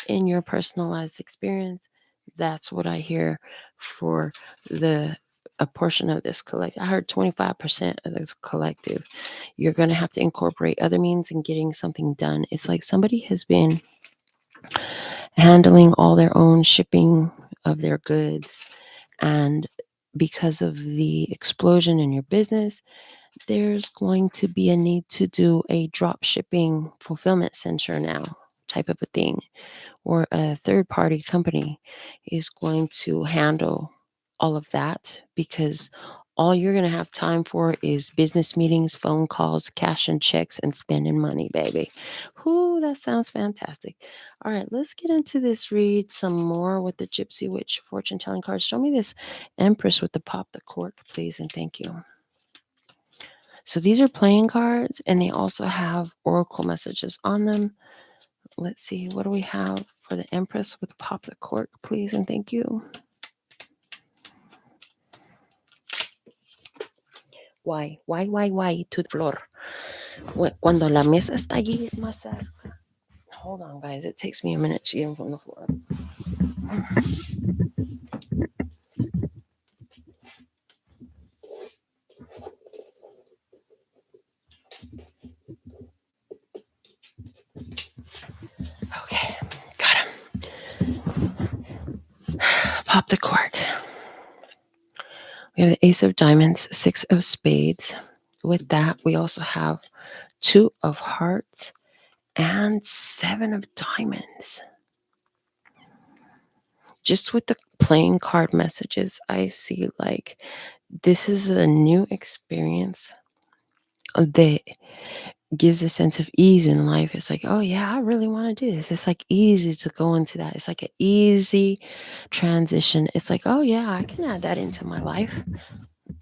in your personalized experience. That's what I hear for a portion of this collective. I heard 25% of the collective. You're going to have to incorporate other means in getting something done. It's like somebody has been handling all their own shipping of their goods, and because of the explosion in your business, there's going to be a need to do a drop shipping fulfillment center now, type of a thing, or a third party company is going to handle all of that, because all you're going to have time for is business meetings, phone calls, cash and checks, and spending money, baby. Whoo, that sounds fantastic. All right, let's get into this read some more with the Gypsy Witch fortune telling cards. Show me this Empress with the pop the cork, please, and thank you. So these are playing cards, and they also have oracle messages on them. Let's see, what do we have for the Empress with pop the cork, please, and thank you. Why to the floor? Cuando la mesa está allí más cerca. Hold on, guys. It takes me a minute to get them from the floor. Okay, got him. Pop the cork. We have the Ace of Diamonds, Six of Spades. With that, we also have Two of Hearts and Seven of Diamonds. Just with the playing card messages, I see like this is a new experience that gives a sense of ease in life. It's like, oh yeah, I really want to do this. It's like easy to go into that. It's like an easy transition. It's like, oh yeah, I can add that into my life.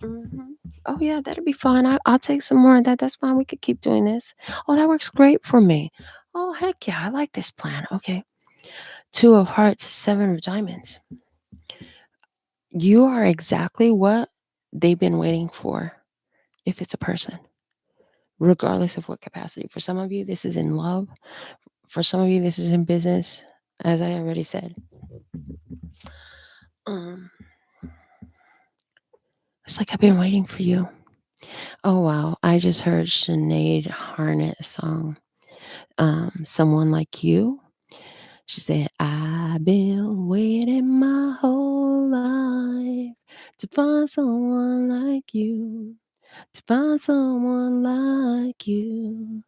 Mm-hmm. Oh yeah, that'll be fun. I'll take some more of that. That's fine. We could keep doing this. Oh, that works great for me. Oh heck yeah, I like this plan. Okay. Two of Hearts, Seven of Diamonds. You are exactly what they've been waiting for. if it's a person, regardless of what capacity. For some of you, this is in love. For some of you, this is in business, as I already said. It's like I've been waiting for you. Oh, wow. I just heard Sinead Harnett song, Someone Like You. She said, I've been waiting my whole life to find someone like you, to find someone like you.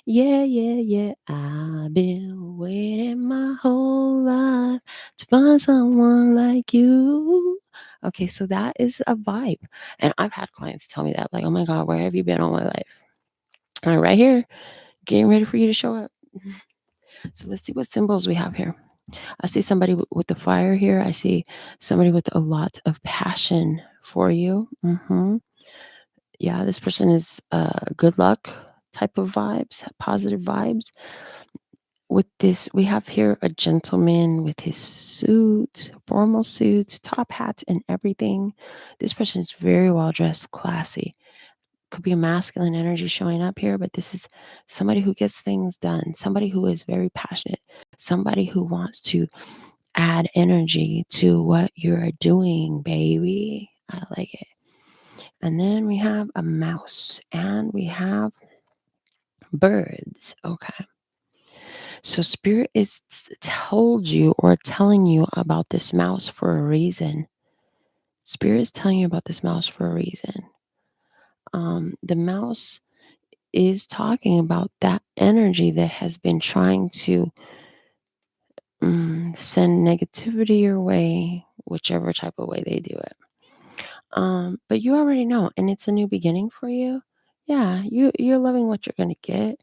Yeah, yeah, yeah. I've been waiting my whole life to find someone like you. Okay, so that is a vibe. And I've had clients tell me that, like, oh my God, where have you been all my life? I'm right here, getting ready for you to show up. So let's see what symbols we have here. I see somebody with the fire here. I see somebody with a lot of passion for you. Yeah, this person is good luck type of vibes, positive vibes. With this, we have here a gentleman with his suit, formal suit, top hat, and everything. This person is very well dressed, classy. Could be a masculine energy showing up here, but this is somebody who gets things done, somebody who is very passionate, somebody who wants to add energy to what you're doing, baby. I like it. And then we have a mouse and we have birds. Okay. So spirit is told you or telling you about this mouse for a reason. Spirit is telling you about this mouse for a reason. The mouse is talking about that energy that has been trying to send negativity your way, whichever type of way they do it. But you already know, and it's a new beginning for you. Yeah, you're loving what you're gonna get,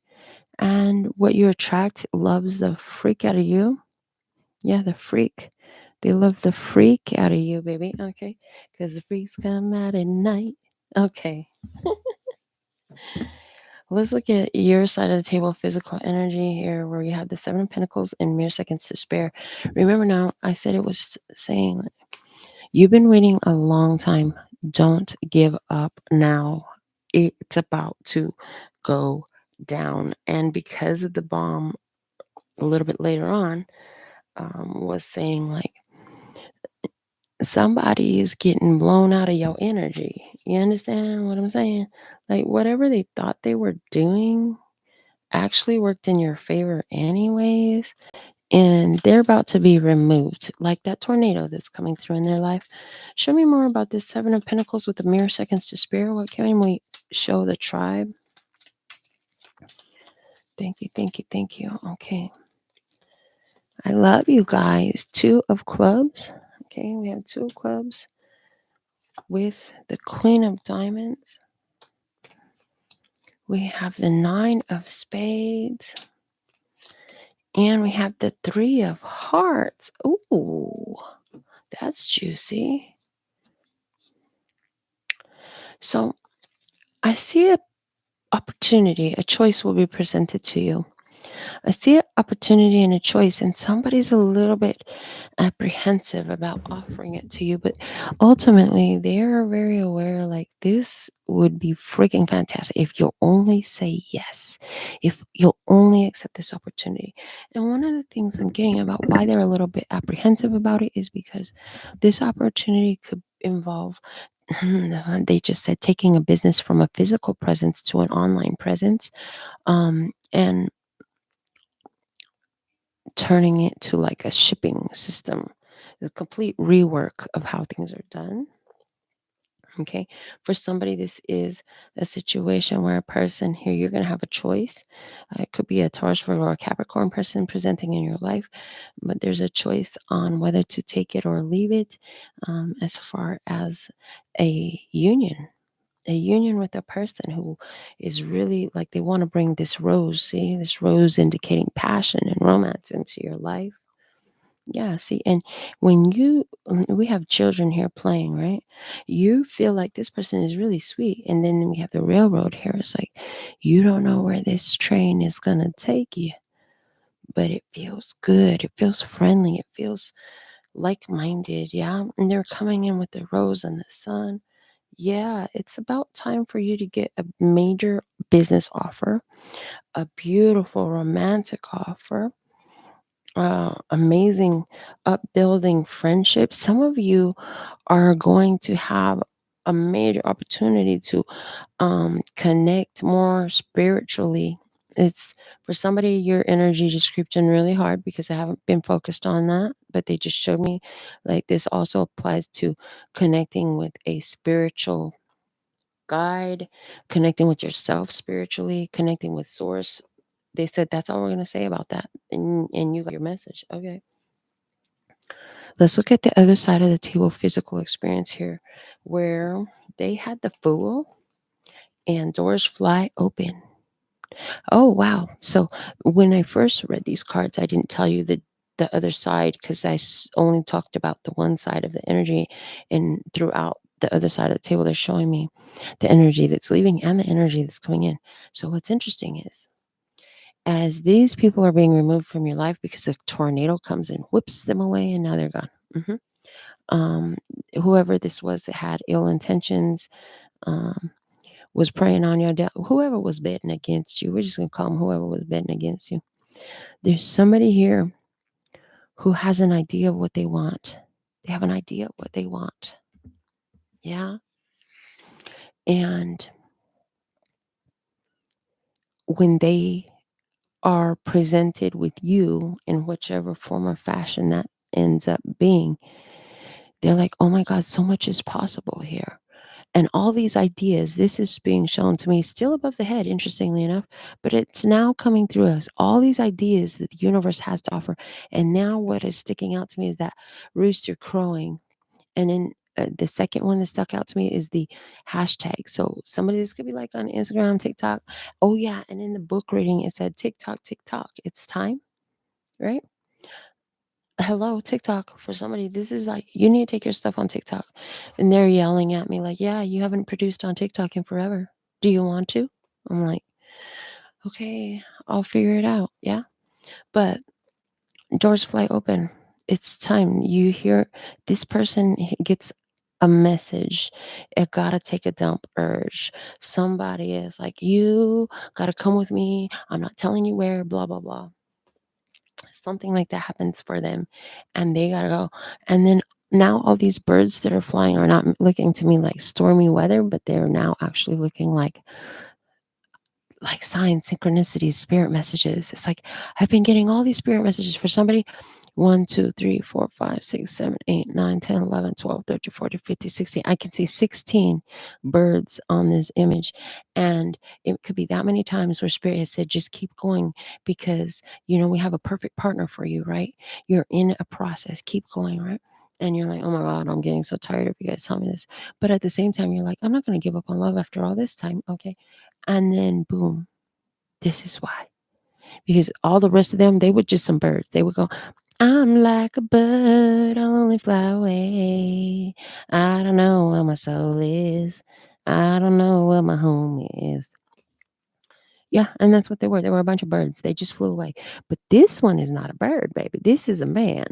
and what you attract loves the freak out of you. Yeah, the freak. They love the freak out of you, baby. Okay, because the freaks come out at night. Okay. Let's look at your side of the table, physical energy here, where you have the Seven of Pentacles and mere seconds to spare. Remember now, I said it was saying, you've been waiting a long time. Don't give up now. It's about to go down. And because of the bomb a little bit later on, was saying like, somebody is getting blown out of your energy. You understand what I'm saying? Like whatever they thought they were doing actually worked in your favor anyways, and they're about to be removed, like that tornado that's coming through in their life. Show me more about this Seven of Pentacles with the mere seconds to spare. What can we show the tribe? Thank you, thank you, thank you. Okay. I love you guys. Two of Clubs. Okay, we have Two of Clubs with the Queen of Diamonds. We have the Nine of Spades. And we have the Three of Hearts. Ooh, that's juicy. So I see an opportunity, a choice will be presented to you. I see an opportunity and a choice, and somebody's a little bit apprehensive about offering it to you, but ultimately they are very aware like this would be freaking fantastic if you'll only say yes, if you'll only accept this opportunity. And one of the things I'm getting about why they're a little bit apprehensive about it is because this opportunity could involve they just said taking a business from a physical presence to an online presence, and turning it to like a shipping system, the complete rework of how things are done. Okay. For somebody, this is a situation where a person here, you're going to have a choice. It could be a Taurus, Virgo, or a Capricorn person presenting in your life, but there's a choice on whether to take it or leave it, as far as a union. A union with a person who is really like they want to bring this rose, see this rose indicating passion and romance into your life. Yeah, see, and when we have children here playing, right? You feel like this person is really sweet. And then we have the railroad here. It's like, you don't know where this train is going to take you, but it feels good. It feels friendly. It feels like minded. Yeah. And they're coming in with the rose and the sun. Yeah, it's about time for you to get a major business offer, a beautiful romantic offer, amazing upbuilding friendships. Some of you are going to have a major opportunity to connect more spiritually. It's for somebody, your energy just creeped in really hard because I haven't been focused on that, but they just showed me like this also applies to connecting with a spiritual guide, connecting with yourself spiritually, connecting with source. They said that's all we're going to say about that. And you got your message. Okay. Let's look at the other side of the table, physical experience here, where they had the Fool and doors fly open. Oh, wow. So when I first read these cards, I didn't tell you the other side because only talked about the one side of the energy. And throughout the other side of the table, they're showing me the energy that's leaving and the energy that's coming in. So what's interesting is as these people are being removed from your life because a tornado comes and whips them away and now they're gone. Um, Whoever this was that had ill intentions, um, was preying on your death, whoever was betting against you, we're just going to call them whoever was betting against you. There's somebody here who has an idea of what they want. They have an idea of what they want. Yeah. And when they are presented with you in whichever form or fashion that ends up being, they're like, oh my God, so much is possible here. And all these ideas, this is being shown to me still above the head, interestingly enough, but it's now coming through us. All these ideas that the universe has to offer. And now what is sticking out to me is that rooster crowing. And then the second one that stuck out to me is the hashtag. So somebody, this could be like on Instagram, TikTok. Oh, yeah. And in the book reading, it said TikTok, TikTok. It's time, right? Hello, TikTok. For somebody, this is like, you need to take your stuff on TikTok. And they're yelling at me like, yeah, you haven't produced on TikTok in forever. Do you want to? I'm like, okay, I'll figure it out. Yeah. But doors fly open. It's time. You hear this person gets a message. It gotta take a dump urge. Somebody is like, you gotta come with me. I'm not telling you where, blah, blah, blah. Something like that happens for them and they gotta go. And then now all these birds that are flying are not looking to me like stormy weather, but they're now actually looking like signs, synchronicities, spirit messages. It's like I've been getting all these spirit messages for somebody. 1, 2, 3, 4, 5, 6, 7, 8, 9, 10, 11, 12, 13, 14, 15, 16. I can see 16 birds on this image. And it could be that many times where spirit has said, just keep going because, we have a perfect partner for you, right? You're in a process. Keep going, right? And you're like, oh my God, I'm getting so tired of you guys telling me this. But at the same time, you're like, I'm not going to give up on love after all this time. Okay. And then boom, this is why. Because all the rest of them, they were just some birds. They would go, I'm like a bird, I'll only fly away. I don't know where my soul is. I don't know where my home is. Yeah, and that's what they were. They were a bunch of birds. They just flew away. But this one is not a bird, baby. This is a man.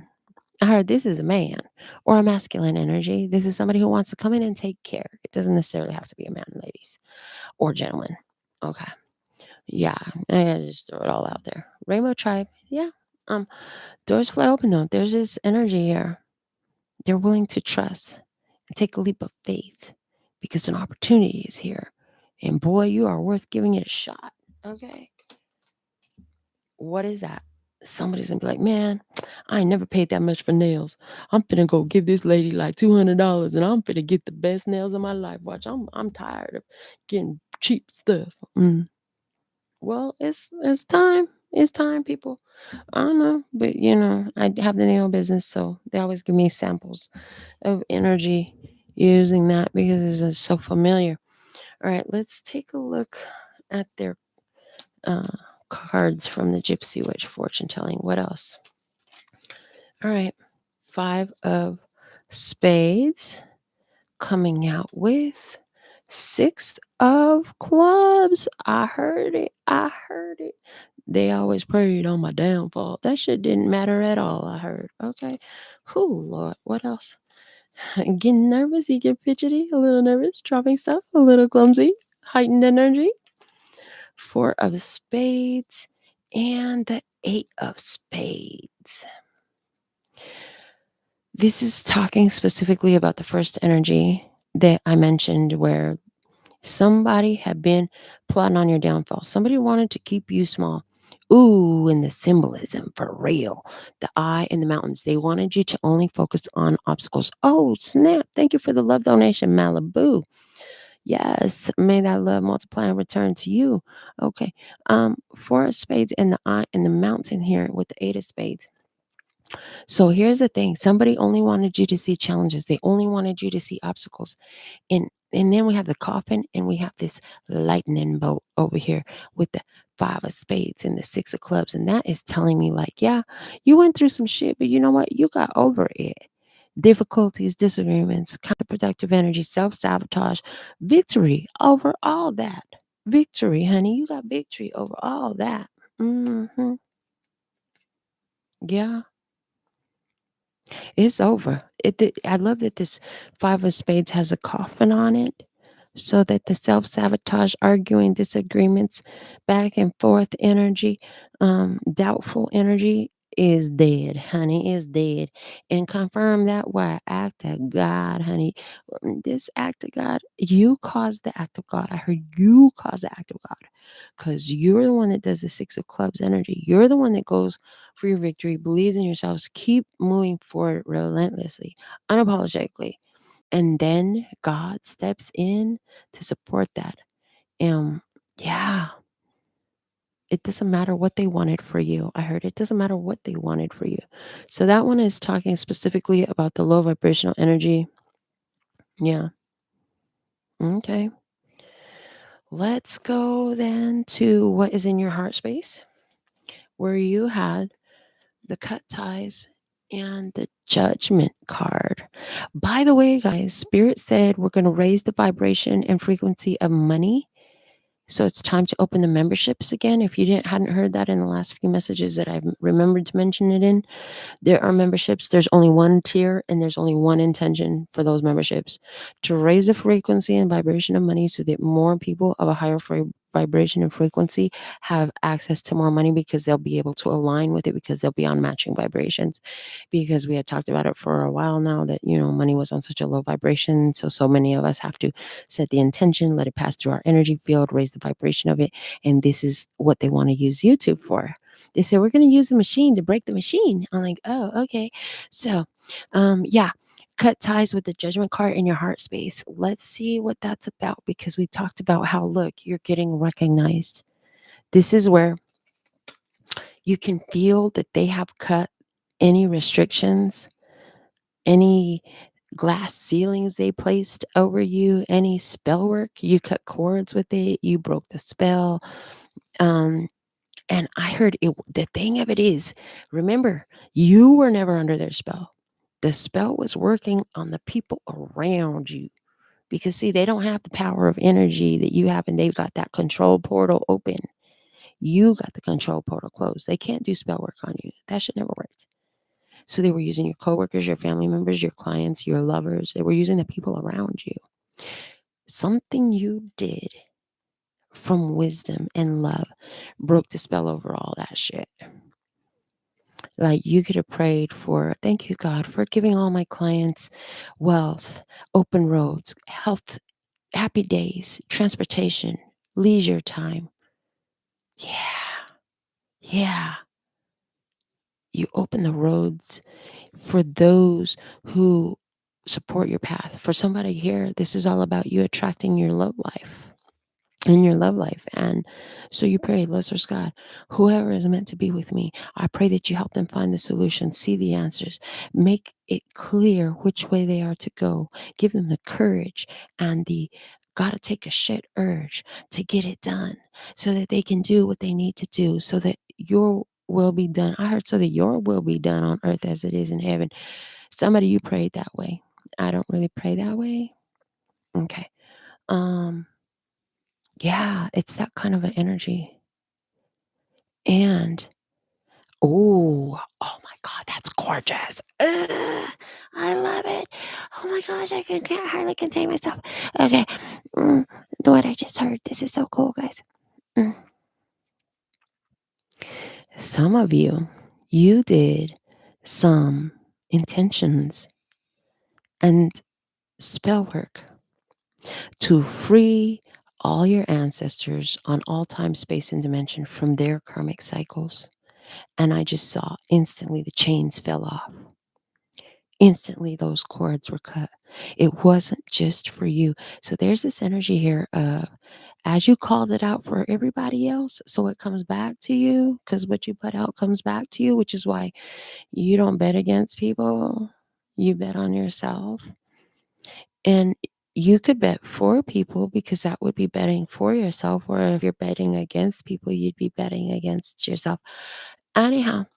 I heard this is a man or a masculine energy. This is somebody who wants to come in and take care. It doesn't necessarily have to be a man, ladies or gentlemen. Okay. Yeah, I gotta just throw it all out there. Rainbow tribe, yeah. Um, Doors fly open though. There's this energy here. They're willing to trust and take a leap of faith because an opportunity is here. And boy, you are worth giving it a shot. Okay. What is that? Somebody's gonna be like, man, I ain't never paid that much for nails. I'm finna go give this lady like $200 and I'm finna get the best nails of my life. Watch, I'm tired of getting cheap stuff. Well, it's time. It's time, people. I don't know, but I have the nail business, so they always give me samples of energy using that because it's just so familiar. All right, let's take a look at their uh, cards from the Gypsy Witch fortune telling. What else? All right, 5 of spades coming out with 6 of clubs. I heard it. I heard it. They always prayed on my downfall. That shit didn't matter at all, I heard. Okay. Whew, Lord. What else? Getting nervous, you get fidgety, a little nervous, dropping stuff, a little clumsy, heightened energy. 4 of spades and the 8 of spades. This is talking specifically about the first energy that I mentioned, where somebody had been plotting on your downfall. Somebody wanted to keep you small. Ooh, and the symbolism for real. The eye in the mountains. They wanted you to only focus on obstacles. Oh, snap. Thank you for the love donation, Malibu. Yes, may that love multiply and return to you. Okay. 4 of spades and the eye and the mountain here with the 8 of spades. So here's the thing. Somebody only wanted you to see challenges. They only wanted you to see obstacles. And then we have the coffin and we have this lightning bolt over here with the 5 of spades and the 6 of clubs. And that is telling me, like, yeah, you went through some shit, but you know what? You got over it. Difficulties, disagreements, counterproductive energy, self-sabotage, victory over all that. Victory, honey. You got victory over all that. Yeah. It's over. I love that this 5 of spades has a coffin on it, so that the self-sabotage, arguing, disagreements, back and forth energy, doubtful energy is dead, honey, is dead. And confirm that why act of God, honey. This act of God, you caused the act of God. I heard you cause the act of God because you're the one that does the 6 of clubs energy. You're the one that goes for your victory, believes in yourselves, keep moving forward relentlessly, unapologetically. And then God steps in to support that. And yeah, it doesn't matter what they wanted for you. I heard it doesn't matter what they wanted for you. So that one is talking specifically about the low vibrational energy. Yeah. Okay. Let's go then to what is in your heart space, where you had the cut ties and the judgment card. By the way, guys, Spirit said we're going to raise the vibration and frequency of money. So it's time to open the memberships again. If you hadn't heard that in the last few messages that I've remembered to mention it in, there are memberships. There's only one tier and there's only one intention for those memberships: to raise the frequency and vibration of money so that more people of a higher vibration and frequency have access to more money, because they'll be able to align with it, because they'll be on matching vibrations. Because we had talked about it for a while now that, money was on such a low vibration. So many of us have to set the intention, let it pass through our energy field, raise the vibration of it. And this is what they want to use YouTube for. They said, we're going to use the machine to break the machine. I'm like, oh, okay. So, yeah, cut ties with the judgment card in your heart space. Let's see what that's about, because we talked about how, look, you're getting recognized. This is where you can feel that they have cut any restrictions, any glass ceilings they placed over you, any spell work. You cut cords with it, you broke the spell. And I heard it. The thing of it is, remember, you were never under their spell. The spell was working on the people around you, because, see, they don't have the power of energy that you have, and they've got that control portal open. You got the control portal closed. They can't do spell work on you. That shit never worked. So they were using your coworkers, your family members, your clients, your lovers. They were using the people around you. Something you did from wisdom and love broke the spell over all that shit. Like, you could have prayed for, thank you, God, for giving all my clients wealth, open roads, health, happy days, transportation, leisure time. Yeah. Yeah. You open the roads for those who support your path. For somebody here, this is all about you attracting your love life. In your love life. And so you pray, Lesser God, whoever is meant to be with me, I pray that you help them find the solution, see the answers, make it clear which way they are to go, give them the courage and the gotta take a shit urge to get it done, so that they can do what they need to do, so that your will be done. I heard, so that your will be done on earth as it is in heaven. Somebody, you prayed that way. I don't really pray that way. Okay. Yeah, it's that kind of an energy. And oh my God, that's gorgeous. I love it. Oh my gosh, I can't hardly contain myself. Okay. Mm, what I just heard. This is so cool, guys. Mm. Some of you did some intentions and spell work to free all your ancestors on all time, space, and dimension from their karmic cycles. And I just saw instantly the chains fell off. Instantly, those cords were cut. It wasn't just for you. So there's this energy here of, as you called it out for everybody else, so it comes back to you, because what you put out comes back to you, which is why you don't bet against people. You bet on yourself. And you could bet for people because that would be betting for yourself. Or if you're betting against people, you'd be betting against yourself. Anyhow,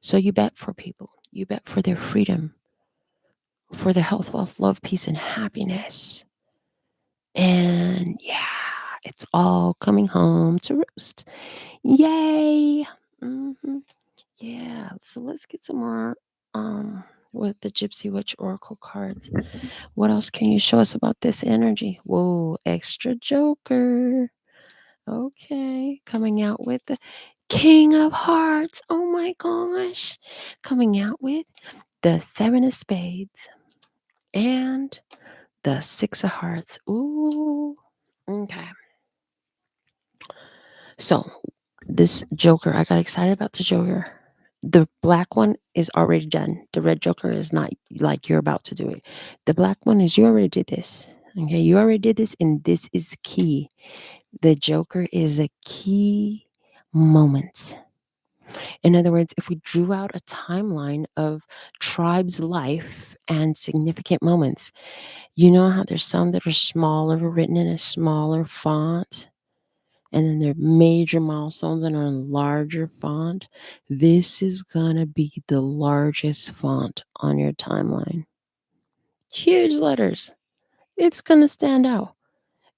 so you bet for people. You bet for their freedom, for their health, wealth, love, peace, and happiness. And yeah, it's all coming home to roost. Yay! Yeah. So let's get some more with the Gypsy Witch Oracle cards. What else can you show us about this energy? Whoa, extra Joker. Okay, coming out with the King of Hearts. Oh my gosh. Coming out with the Seven of Spades and the Six of Hearts. Ooh. Okay. So this Joker, I got excited about the Joker. The black one is already done. The red Joker is not like you're about to do it. The black one is you already did this. Okay, you already did this, and this is key. The Joker is a key moment. In other words, if we drew out a timeline of tribe's life and significant moments, you know how there's some that are smaller, written in a smaller font, and then there are major milestones that are in larger font. This is going to be the largest font on your timeline. Huge letters. It's going to stand out.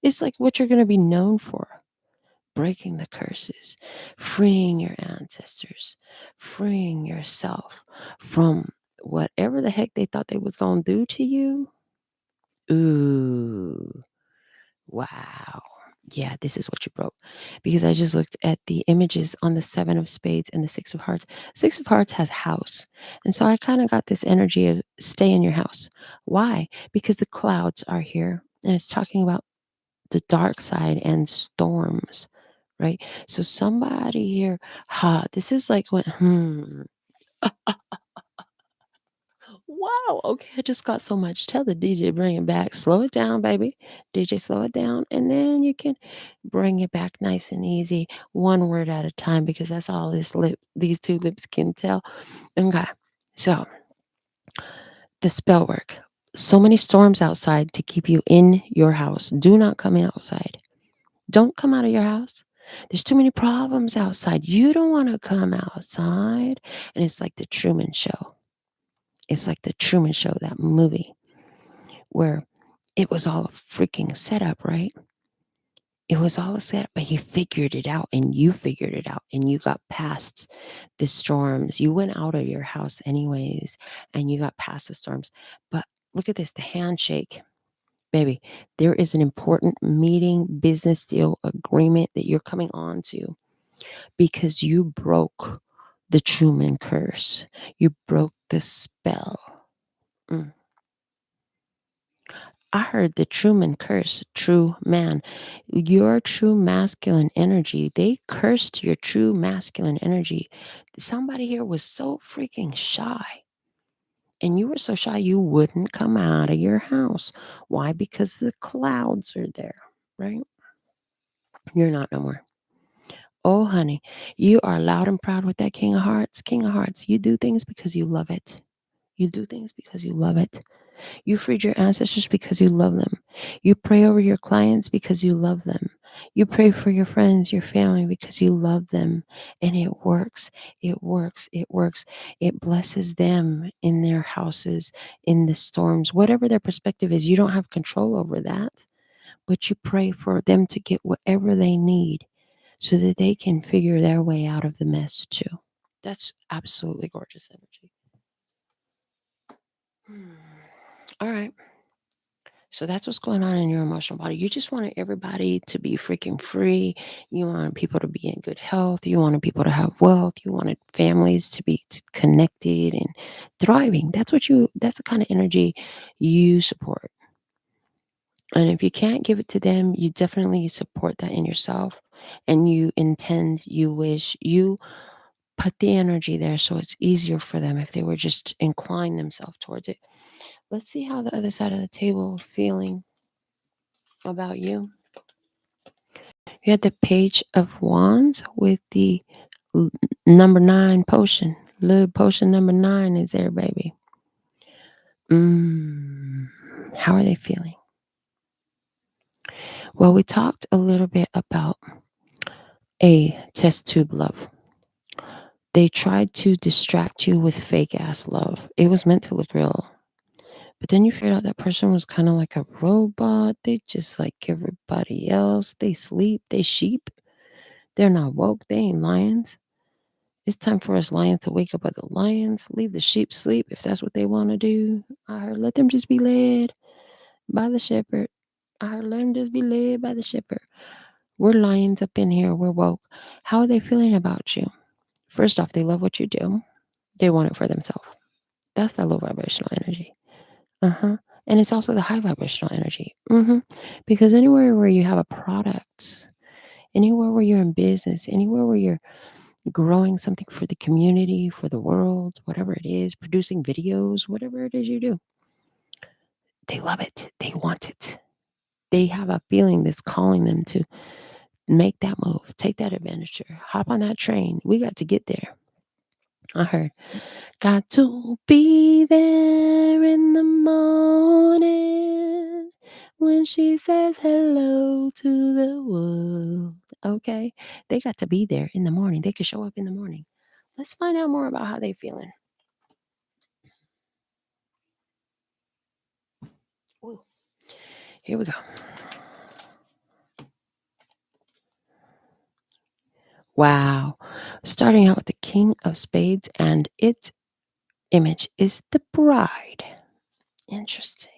It's like what you're going to be known for. Breaking the curses, freeing your ancestors, freeing yourself from whatever the heck they thought they was going to do to you. Ooh, wow. Yeah, this is what you broke. Because I just looked at the images on the Seven of Spades and the Six of Hearts. Six of Hearts has house. And so I kind of got this energy of stay in your house. Why? Because the clouds are here. And it's talking about the dark side and storms, right? So somebody here, this is like when, wow, okay, I just got so much. Tell the DJ, bring it back. Slow it down, baby. DJ, slow it down. And then you can bring it back nice and easy, one word at a time, because that's all these two lips can tell. Okay. So the spell work. So many storms outside to keep you in your house. Do not come outside. Don't come out of your house. There's too many problems outside. You don't want to come outside. And it's like the Truman Show. It's like the Truman Show, that movie where it was all a freaking setup, right? It was all a setup, but he figured it out and you figured it out and you got past the storms. You went out of your house anyways and you got past the storms. But look at this, the handshake. Baby, there is an important meeting, business deal, agreement that you're coming on to because you broke the Truman curse. You broke the spell. Mm. I heard the Truman curse, true man. Your true masculine energy, they cursed your true masculine energy. Somebody here was so freaking shy. And you were so shy you wouldn't come out of your house. Why? Because the clouds are there, right? You're not no more. Oh, honey, you are loud and proud with that King of Hearts. King of Hearts, you do things because you love it. You do things because you love it. You freed your ancestors because you love them. You pray over your clients because you love them. You pray for your friends, your family because you love them. And it works. It works. It works. It blesses them in their houses, in the storms, whatever their perspective is. You don't have control over that, but you pray for them to get whatever they need so that they can figure their way out of the mess too. That's absolutely gorgeous energy. All right. So that's what's going on in your emotional body. You just wanted everybody to be freaking free. You wanted people to be in good health. You wanted people to have wealth. You wanted families to be connected and thriving. That's the kind of energy you support. And if you can't give it to them, you definitely support that in yourself. And you wish, you put the energy there so it's easier for them if they were just incline themselves towards it. Let's see how the other side of the table is feeling about you. You had the Page of Wands with the l- number 9 potion. Little potion number 9 is there, baby. How are they feeling? Well, we talked a little bit about a test tube love. They tried to distract you with fake ass love. It was meant to look real. But then you figured out that person was kind of like a robot. They just like everybody else. They sleep, they sheep. They're not woke. They ain't lions. It's time for us lions to wake up other lions, leave the sheep sleep if that's what they want to do. I heard let them just be led by the shepherd. I heard let them just be led by the shepherd. We're lions up in here. We're woke. How are they feeling about you? First off, they love what you do. They want it for themselves. That's that low vibrational energy. And it's also the high vibrational energy. Because anywhere where you have a product, anywhere where you're in business, anywhere where you're growing something for the community, for the world, whatever it is, producing videos, whatever it is you do, they love it. They want it. They have a feeling that's calling them to make that move, take that adventure, hop on that train. We got to get there. I heard, got to be there in the morning when she says hello to the world. Okay. They got to be there in the morning. They could show up in the morning. Let's find out more about how they feeling. Ooh, here we go. Wow. Starting out with the King of Spades, and its image is the bride. Interesting.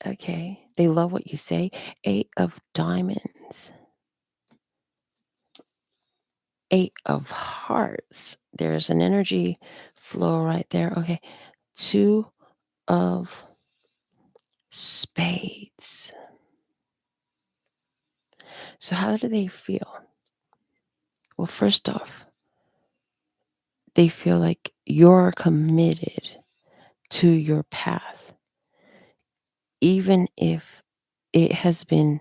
Okay. They love what you say. 8 of Diamonds. 8 of Hearts. There's an energy flow right there. Okay. 2 of Spades. So how do they feel? Well, first off, they feel like you're committed to your path, even if it has been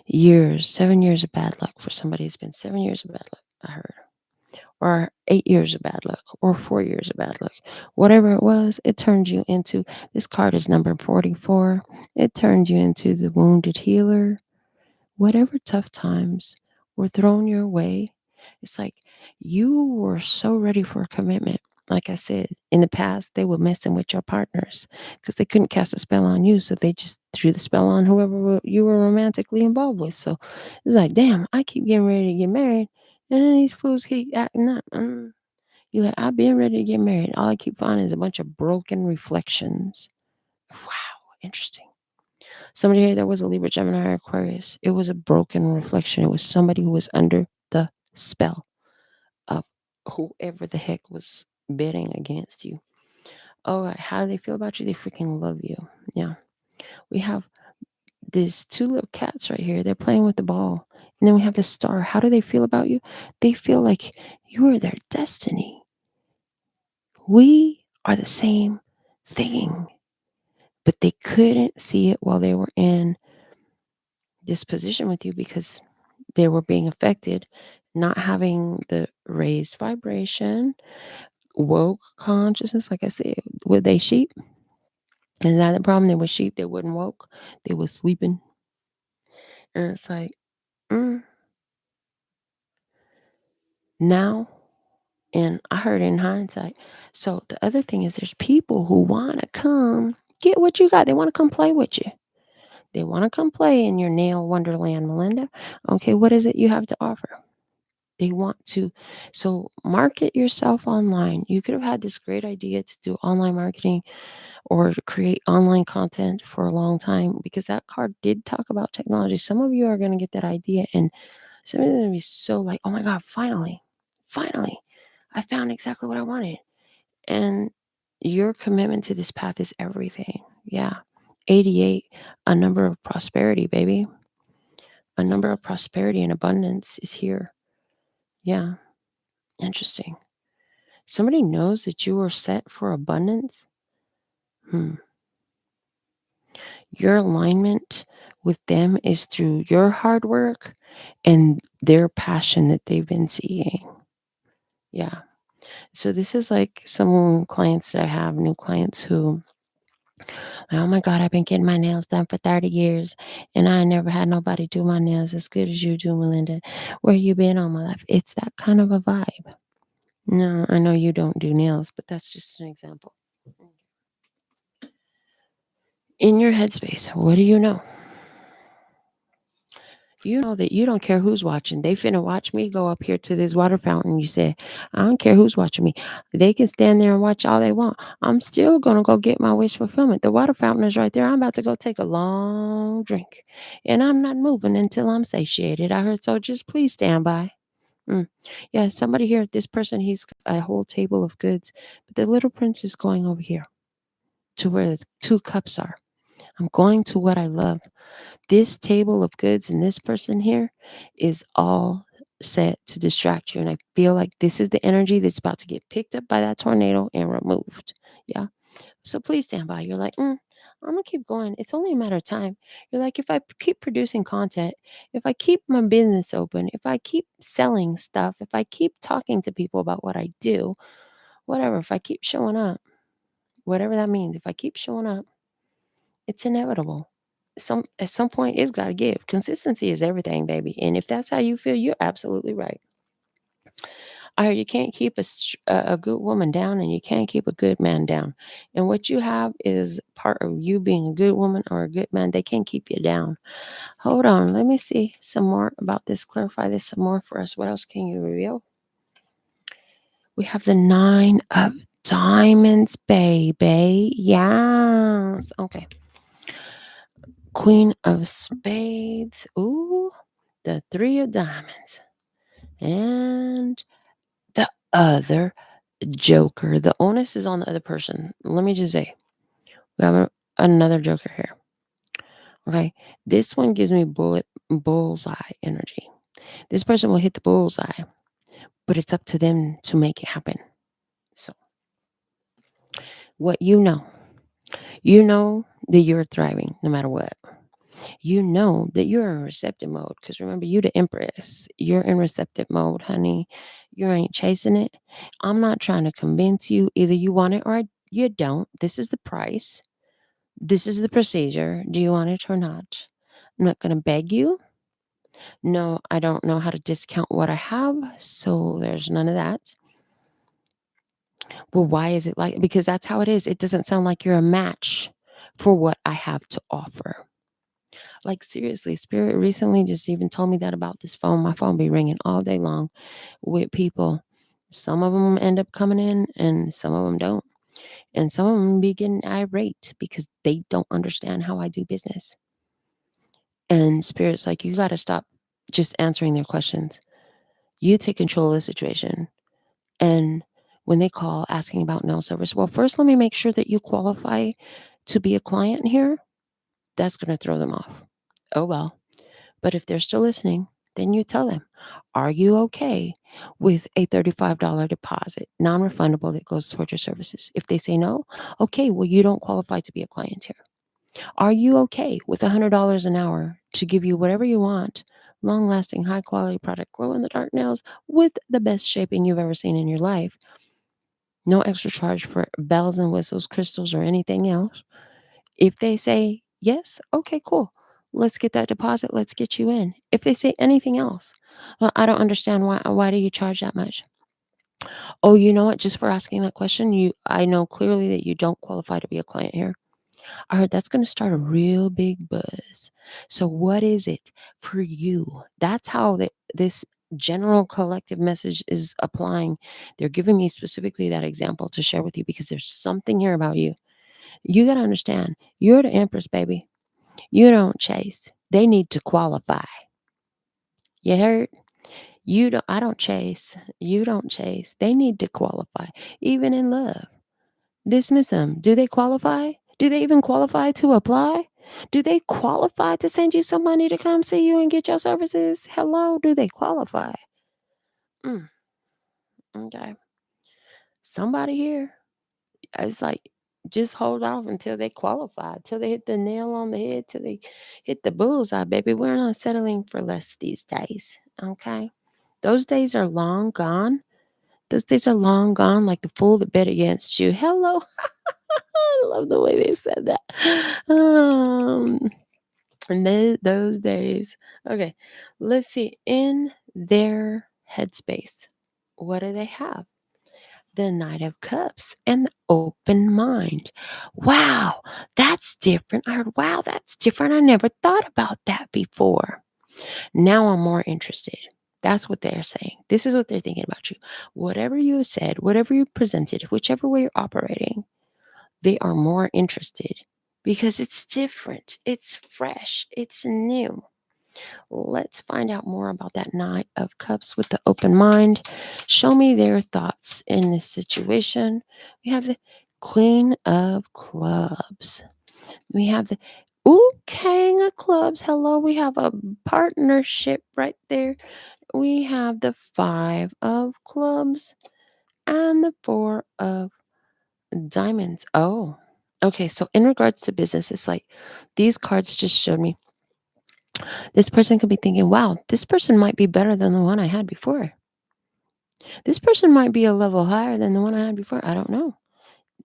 years, 7 years of bad luck. For somebody, it's been 7 years of bad luck, I heard, or 8 years of bad luck, or 4 years of bad luck. Whatever it was, it turned you into, this card is number 44. It turned you into the wounded healer. Whatever tough times were thrown your way, it's like you were so ready for a commitment. Like I said, in the past, they were messing with your partners because they couldn't cast a spell on you. So they just threw the spell on whoever you were romantically involved with. So it's like, damn, I keep getting ready to get married. And then these fools keep acting up. You're like, I've been ready to get married. All I keep finding is a bunch of broken reflections. Wow, interesting. Somebody here that was a Libra, Gemini, or Aquarius. It was a broken reflection. It was somebody who was under the spell of whoever the heck was betting against you. Oh, how do they feel about you? They freaking love you. Yeah. We have these 2 little cats right here. They're playing with the ball. And then we have the star. How do they feel about you? They feel like you are their destiny. We are the same thing. But they couldn't see it while they were in this position with you because they were being affected, not having the raised vibration, woke consciousness. Like I said, were they sheep? Is that the problem? They were sheep. They wasn't woke. They was sleeping. And it's like, mm, now, and I heard in hindsight. So the other thing is there's people who want to come get what you got. They want to come play with you. They want to come play in your nail wonderland, Melinda. Okay, what is it you have to offer? They want to. So market yourself online. You could have had this great idea to do online marketing or to create online content for a long time, because that card did talk about technology. Some of you are going to get that idea, and some of you are going to be so like, oh my God, finally, I found exactly what I wanted. And your commitment to this path is everything. Yeah. 88, a number of prosperity, baby. A number of prosperity and abundance is here. Yeah. Interesting. Somebody knows that you are set for abundance. Hmm. Your alignment with them is through your hard work and their passion that they've been seeing. Yeah. So this is like some clients that I have, new clients who, oh my God, I've been getting my nails done for 30 years and I never had nobody do my nails as good as you do, Melinda. Where you been all my life? It's that kind of a vibe. No, I know you don't do nails, but that's just an example. In your headspace, what do you know? You know that you don't care who's watching. They finna watch me go up here to this water fountain. You say, I don't care who's watching me. They can stand there and watch all they want. I'm still gonna go get my wish fulfillment. The water fountain is right there. I'm about to go take a long drink. And I'm not moving until I'm satiated. I heard, so just please stand by. Mm. Yeah, somebody here, this person, he's got a whole table of goods, but the little prince is going over here to where the 2 cups are. I'm going to what I love. This table of goods and this person here is all set to distract you. And I feel like this is the energy that's about to get picked up by that tornado and removed. Yeah. So please stand by. You're like, I'm going to keep going. It's only a matter of time. You're like, if I keep producing content, if I keep my business open, if I keep selling stuff, if I keep talking to people about what I do, whatever, if I keep showing up, whatever that means, if I keep showing up, it's inevitable. At some point, it's got to give. Consistency is everything, baby. And if that's how you feel, you're absolutely right. I heard you can't keep a good woman down, and you can't keep a good man down. And what you have is part of you being a good woman or a good man. They can't keep you down. Hold on, let me see some more about this. Clarify this some more for us. What else can you reveal? We have the 9 of Diamonds, baby. Yes. Okay. Queen of Spades. Ooh, the 3 of Diamonds. And the other Joker. The onus is on the other person. Let me just say, we have another Joker here. Okay. This one gives me bullseye energy. This person will hit the bullseye, but it's up to them to make it happen. So, what you know that you're thriving no matter what. You know that you're in receptive mode, because remember, you the empress. You're in receptive mode, honey. You ain't chasing it. I'm not trying to convince you. Either you want it or you don't. This is the price. This is the procedure. Do you want it or not? I'm not going to beg you. No, I don't know how to discount what I have, so there's none of that. Well, why is it like? Because that's how it is. It doesn't sound like you're a match for what I have to offer. Like, seriously, Spirit recently just even told me that about this phone. My phone be ringing all day long with people. Some of them end up coming in and some of them don't. And some of them be getting irate because they don't understand how I do business. And Spirit's like, you got to stop just answering their questions. You take control of the situation. And when they call asking about nail service, well, first let me make sure that you qualify to be a client here. That's going to throw them off. Oh, well. But if they're still listening, then you tell them, are you okay with a $35 deposit, non-refundable, that goes towards your services? If they say no, okay, well, you don't qualify to be a client here. Are you okay with $100 an hour to give you whatever you want, long-lasting, high-quality product, glow-in-the-dark nails with the best shaping you've ever seen in your life? No extra charge for bells and whistles, crystals, or anything else. If they say yes, okay, cool. Let's get that deposit. Let's get you in. If they say anything else, well, I don't understand why do you charge that much? Oh, you know what? Just for asking that question, I know clearly that you don't qualify to be a client here. I heard that's going to start a real big buzz. So what is it for you? That's how this general collective message is applying. They're giving me specifically that example to share with you because there's something here about you. You got to understand, you're the empress, baby. You don't chase. They need to qualify. You heard? You don't I don't chase. You don't chase. They need to qualify. Even in love. Dismiss them. Do they qualify? Do they even qualify to apply? Do they qualify to send you some money to come see you and get your services? Hello, do they qualify? Mm, okay. Somebody here. It's like just hold off until they qualify, till they hit the nail on the head, till they hit the bullseye, baby. We're not settling for less these days. Okay. Those days are long gone. Those days are long gone, like the fool that bet against you. Hello. I love the way they said that. And those days. Okay, let's see. In their headspace, what do they have? The Knight of Cups and the open mind. Wow, that's different. I heard, wow, that's different. I never thought about that before. Now I'm more interested. That's what they're saying. This is what they're thinking about you. Whatever you have said, whatever you presented, whichever way you're operating, they are more interested because it's different, it's fresh, it's new. Let's find out more about that Knight of Cups with the open mind. Show me their thoughts in this situation. We have the Queen of Clubs. We have the King of Clubs. Hello, we have a partnership right there. We have the Five of Clubs and the Four of Diamonds. Oh, okay. So in regards to business, it's like these cards just showed me this person could be thinking, wow, this person might be better than the one I had before. This person might be a level higher than the one I had before. I don't know.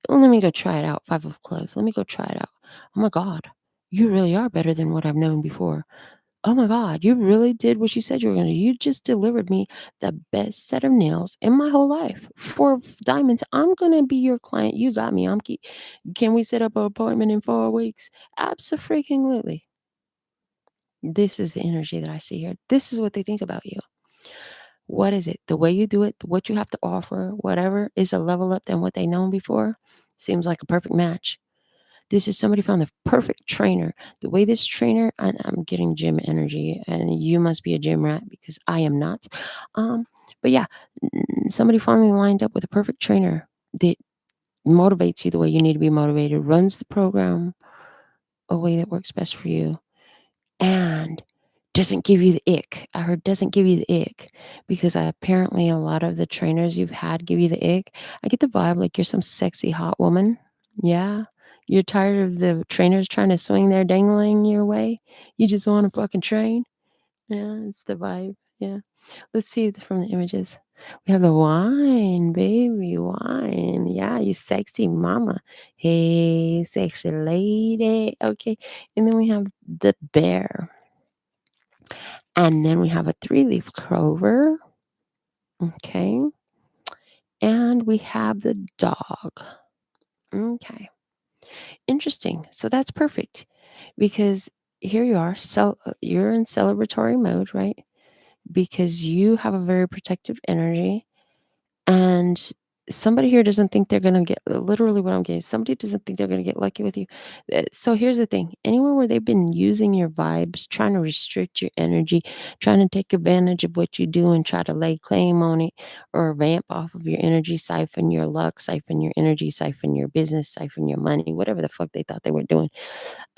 Oh, let me go try it out. Five of clubs. Let me go try it out. Oh my God, you really are better than what I've known before. Oh my God, you really did what you said you were going to do. You just delivered me the best set of nails in my whole life. For diamonds, I'm going to be your client. You got me. Can we set up an appointment in 4 weeks? Absolutely. This is the energy that I see here. This is what they think about you. What is it? The way you do it, what you have to offer, whatever is a level up than what they known before, seems like a perfect match. This is somebody found the perfect trainer. The way this trainer, I'm getting gym energy, and you must be a gym rat because I am not. Um, but yeah, somebody finally lined up with a perfect trainer that motivates you the way you need to be motivated, runs the program a way that works best for you, and doesn't give you the ick. I heard doesn't give you the ick because apparently a lot of the trainers you've had give you the ick. I get the vibe like you're some sexy hot woman. Yeah. You're tired of the trainers trying to swing their dangling your way. You just want to fucking train. Yeah, it's the vibe. Yeah. Let's see from the images. We have the wine, baby, wine. Yeah, you sexy mama. Hey, sexy lady. Okay. And then we have the bear. And then we have a three-leaf clover. Okay. And we have the dog. Okay. Interesting. So that's perfect because here you are. You're in celebratory mode, right? Because you have a very protective energy. And somebody here doesn't think they're going to get literally what I'm getting. Somebody doesn't think they're going to get lucky with you. So here's the thing, anywhere where they've been using your vibes, trying to restrict your energy, trying to take advantage of what you do and try to lay claim on it or vamp off of your energy, siphon your luck, siphon your energy, siphon your business, siphon your money, whatever the fuck they thought they were doing.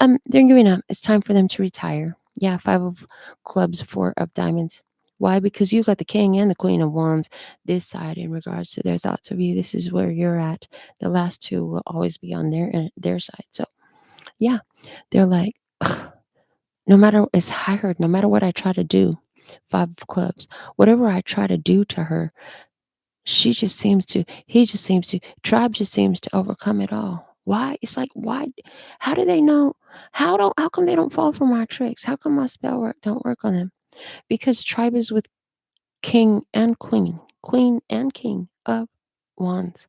They're giving up. It's time for them to retire. Yeah, five of clubs, four of diamonds. Why? Because you got the king and the queen of wands this side in regards to their thoughts of you. This is where you're at. The last two will always be on their side. So yeah, they're like, "Ugh, no matter as I heard, no matter what I try to do, five of clubs, whatever I try to do to her, he just seems to, tribe just seems to overcome it all. Why? It's like, why? How do they know? How come they don't fall for my tricks? How come my spell work don't work on them? Because tribe is with king and queen, queen and king of wands,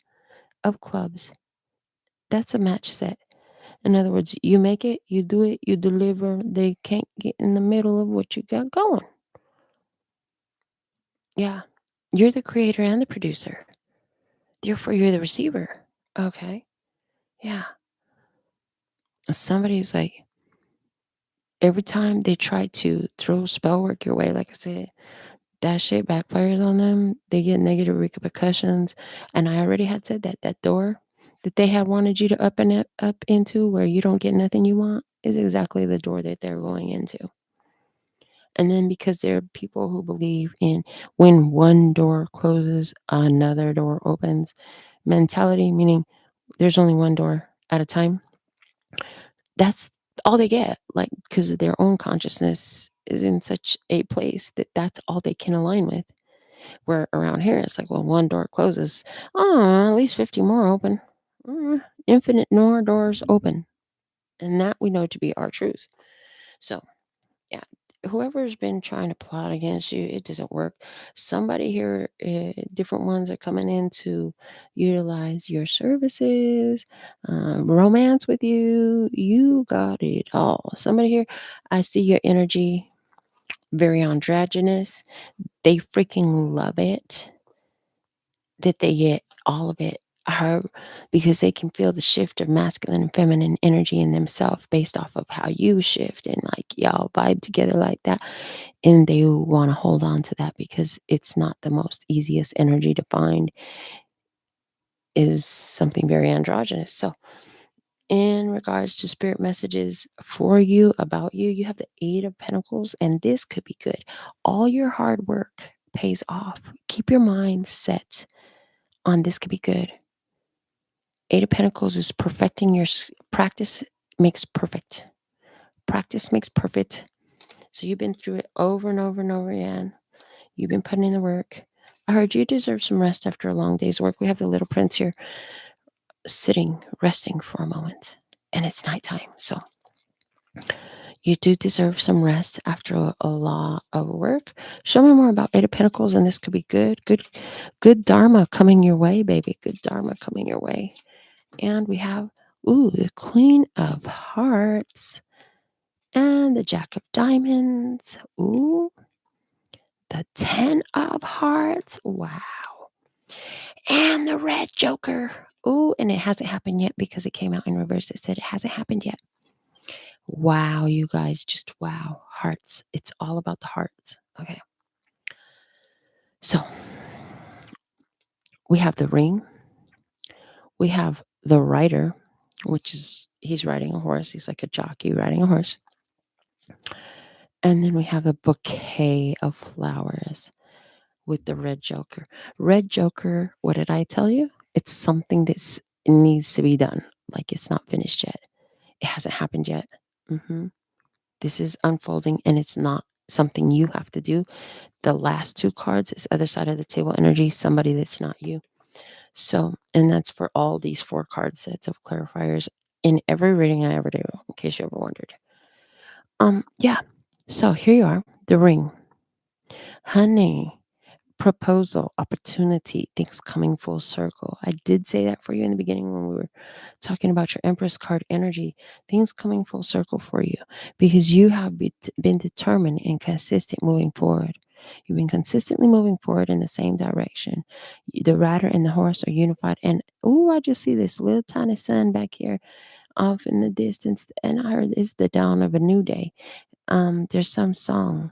of clubs. That's a match set. In other words, you make it, you do it, you deliver. They can't get in the middle of what you got going. Yeah. You're the creator and the producer. Therefore, you're the receiver. Okay. Yeah. Somebody's like, every time they try to throw spell work your way, like I said, that shit backfires on them. They get negative repercussions. And I already had said that that door that they had wanted you to up into where you don't get nothing you want is exactly the door that they're going into. And then because there are people who believe in when one door closes, another door opens mentality, meaning there's only one door at a time. That's all they get, like, because their own consciousness is in such a place that that's all they can align with. Where around here, it's like, well, one door closes, oh, at least 50 more open. Infinite more doors open. And that we know to be our truth. So, yeah, whoever's been trying to plot against you, it doesn't work. Somebody here, different ones are coming in to utilize your services, romance with you. You got it all. Somebody here, I see your energy very androgynous. They freaking love it that they get all of it. Her, because they can feel the shift of masculine and feminine energy in themselves based off of how you shift and like y'all vibe together like that. And they want to hold on to that because it's not the most easiest energy to find, is something very androgynous. So in regards to spirit messages for you, about you, you have the Eight of Pentacles, and this could be good. All your hard work pays off. Keep your mind set on this could be good. Eight of Pentacles is perfecting your practice makes perfect. Practice makes perfect. So you've been through it over and over and over again. You've been putting in the work. I heard you deserve some rest after a long day's work. We have the little prince here sitting, resting for a moment, and it's nighttime. So you do deserve some rest after a lot of work. Show me more about Eight of Pentacles, and this could be good. Good dharma coming your way, baby. Good dharma coming your way. And we have, the Queen of Hearts and the Jack of Diamonds. Ooh, the Ten of Hearts. Wow. And the Red Joker. Ooh, and it hasn't happened yet because it came out in reverse. It said it hasn't happened yet. Wow, you guys, just wow. Hearts. It's all about the hearts. Okay. So we have the Ring. We have the Rider, which is, he's riding a horse. He's like a jockey riding a horse. And then we have a bouquet of flowers with the Red Joker. Red Joker, what did I tell you? It's something that needs to be done. Like it's not finished yet. It hasn't happened yet. This is unfolding and it's not something you have to do. The last two cards is other side of the table energy, somebody that's not you. So, and that's for all these 4 card sets of clarifiers in every reading I ever do, in case you ever wondered. Yeah. So here you are, the Ring. Honey, proposal, opportunity, things coming full circle. I did say that for you in the beginning when we were talking about your Empress card energy. Things coming full circle for you because you have been determined and consistent moving forward. You've been consistently moving forward in the same direction. The rider and the horse are unified. And oh, I just see this little tiny sun back here off in the distance. And I heard it's the dawn of a new day. There's some song,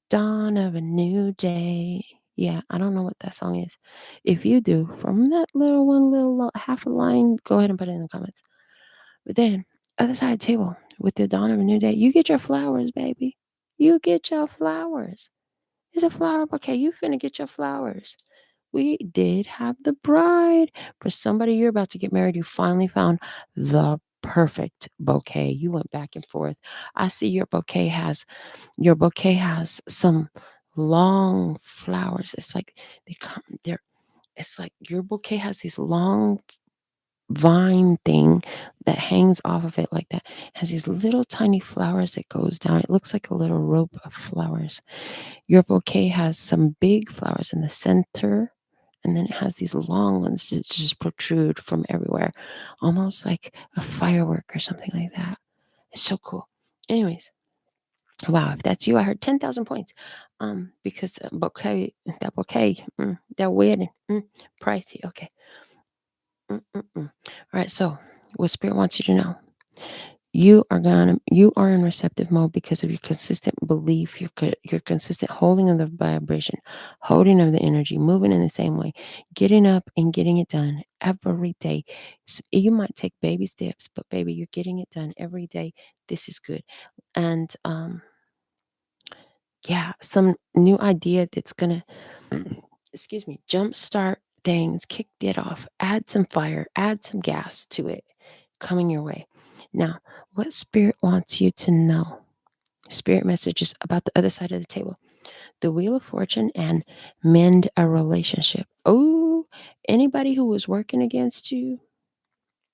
Dawn of a New Day. Yeah, I don't know what that song is. If you do, from that half a line, go ahead and put it in the comments. But then, other side of the table, with the dawn of a new day, you get your flowers, baby. You get your flowers. It's a flower bouquet. You finna get your flowers. We did have the bride. For somebody you're about to get married, you finally found the perfect bouquet. You went back and forth. I see your bouquet has some long flowers. It's like they come there. It's like your bouquet has these long vine thing that hangs off of it like that. Has these little tiny flowers that goes down. It looks like a little rope of flowers. Your bouquet has some big flowers in the center, and then it has these long ones that just protrude from everywhere, almost like a firework or something like that. It's so cool. Anyways, Wow, if that's you, I heard 10,000 points. Because bouquet, that bouquet, that wedding, pricey. Okay. All right. So, what Spirit wants you to know, you are in receptive mode because of your consistent belief, your consistent holding of the vibration, holding of the energy, moving in the same way, getting up and getting it done every day. You might take baby steps, but baby, you're getting it done every day. This is good. And yeah, some new idea that's gonna, excuse me, jumpstart things, kick it off, add some fire, add some gas to it coming your way. Now, what Spirit wants you to know, Spirit messages about the other side of the table, the Wheel of Fortune and mend a relationship. Oh, anybody who was working against you,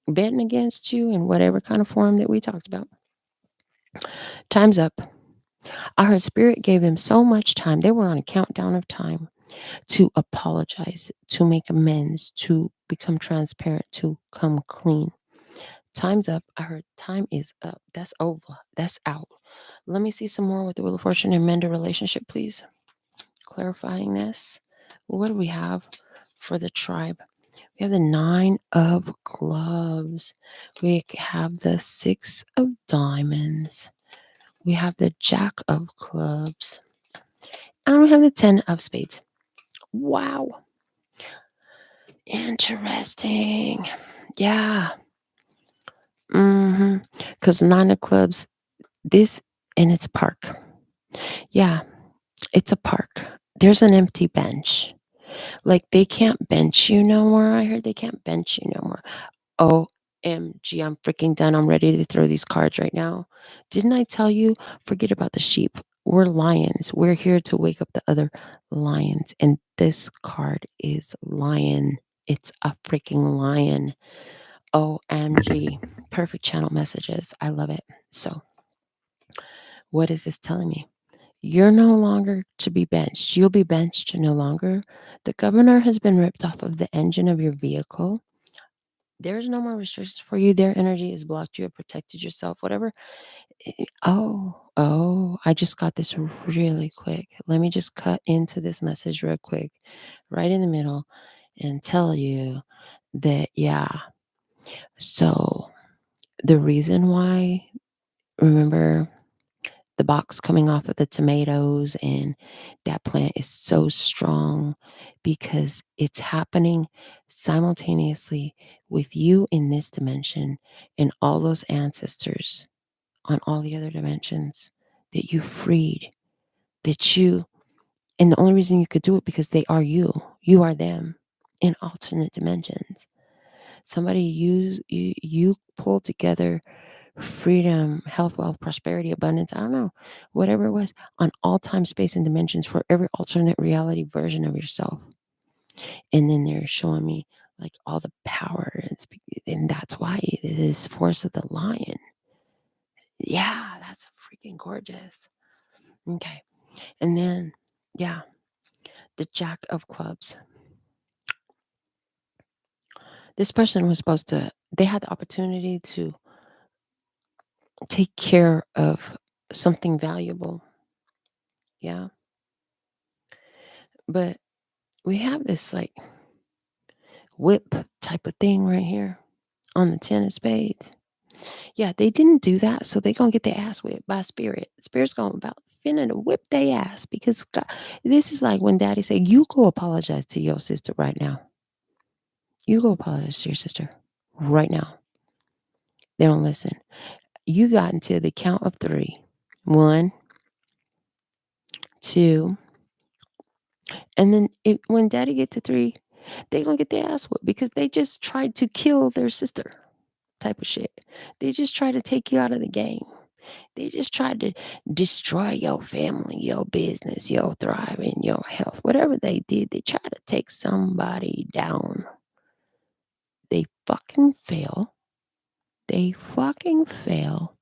betting against you in whatever kind of form that we talked about, time's up. I heard Spirit gave him so much time. They were on a countdown of time to apologize, to make amends, to become transparent, to come clean. Time's up. I heard time is up. That's over. That's out. Let me see some more with the Wheel of Fortune and mend a relationship, please. Clarifying this. What do we have for the tribe? We have the 9 of clubs. We have the 6 of diamonds. We have the Jack of clubs. And we have the 10 of spades. Wow. Interesting. Yeah. Because 9 of clubs, this, and it's a park. Yeah, it's a park. There's an empty bench. Like, they can't bench you no more. I heard they can't bench you no more. OMG, I'm freaking done. I'm ready to throw these cards right now. Didn't I tell you? Forget about the sheep. We're lions. We're here to wake up the other lions. And this card is lion. It's a freaking lion. OMG. Perfect channel messages. I love it. So, what is this telling me? You're no longer to be benched. You'll be benched no longer. The governor has been ripped off of the engine of your vehicle. There's no more restrictions for you. Their energy is blocked. You have protected yourself. Whatever. Oh, I just got this really quick. Let me just cut into this message real quick, right in the middle, and tell you that, yeah. So, the reason why, remember, the box coming off of the tomatoes, and that plant is so strong because it's happening simultaneously with you in this dimension and all those ancestors on all the other dimensions that you freed, that you, and the only reason you could do it because they are you are them in alternate dimensions. Somebody you pulled together freedom, health, wealth, prosperity, abundance, I don't know, whatever it was, on all time, space, and dimensions for every alternate reality version of yourself. And then they're showing me like all the power. And that's why it is force of the lion. Yeah, that's freaking gorgeous. Okay. And then, yeah, the Jack of clubs. This person was supposed to, they had the opportunity to take care of something valuable. Yeah. But we have this like whip type of thing right here on the 10 of spades. Yeah, they didn't do that, so they gonna get their ass whipped by spirit. Spirit's gonna about finna to whip their ass because God, this is like when Daddy said, "You go apologize to your sister right now. You go apologize to your sister right now." They don't listen. You got into the count of 3. 1, 2, and then when Daddy get to 3, they gonna get their ass whipped because they just tried to kill their sister. Type of shit. They just try to take you out of the game. They just tried to destroy your family, your business, your thriving, your health. Whatever they did, they try to take somebody down. They fucking fail. They fucking fail.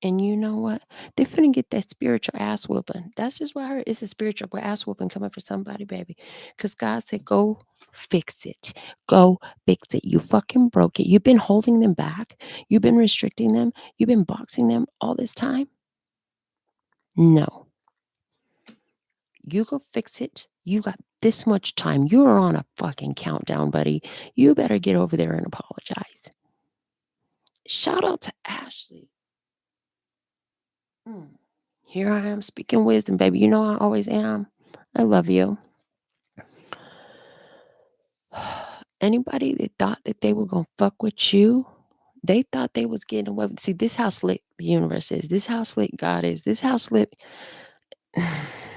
And you know what? They finna get that spiritual ass whooping. That's just what I heard. It's a spiritual ass whooping coming for somebody, baby. Because God said, go fix it. Go fix it. You fucking broke it. You've been holding them back. You've been restricting them. You've been boxing them all this time. No. You go fix it. You got this much time. You're on a fucking countdown, buddy. You better get over there and apologize. Shout out to Ashley. Here I am speaking wisdom, baby. You know I always am. I love you. Anybody that thought that they were gonna fuck with you, they thought they was getting away with. See, this how slick the universe is. This how slick God is. This how slick.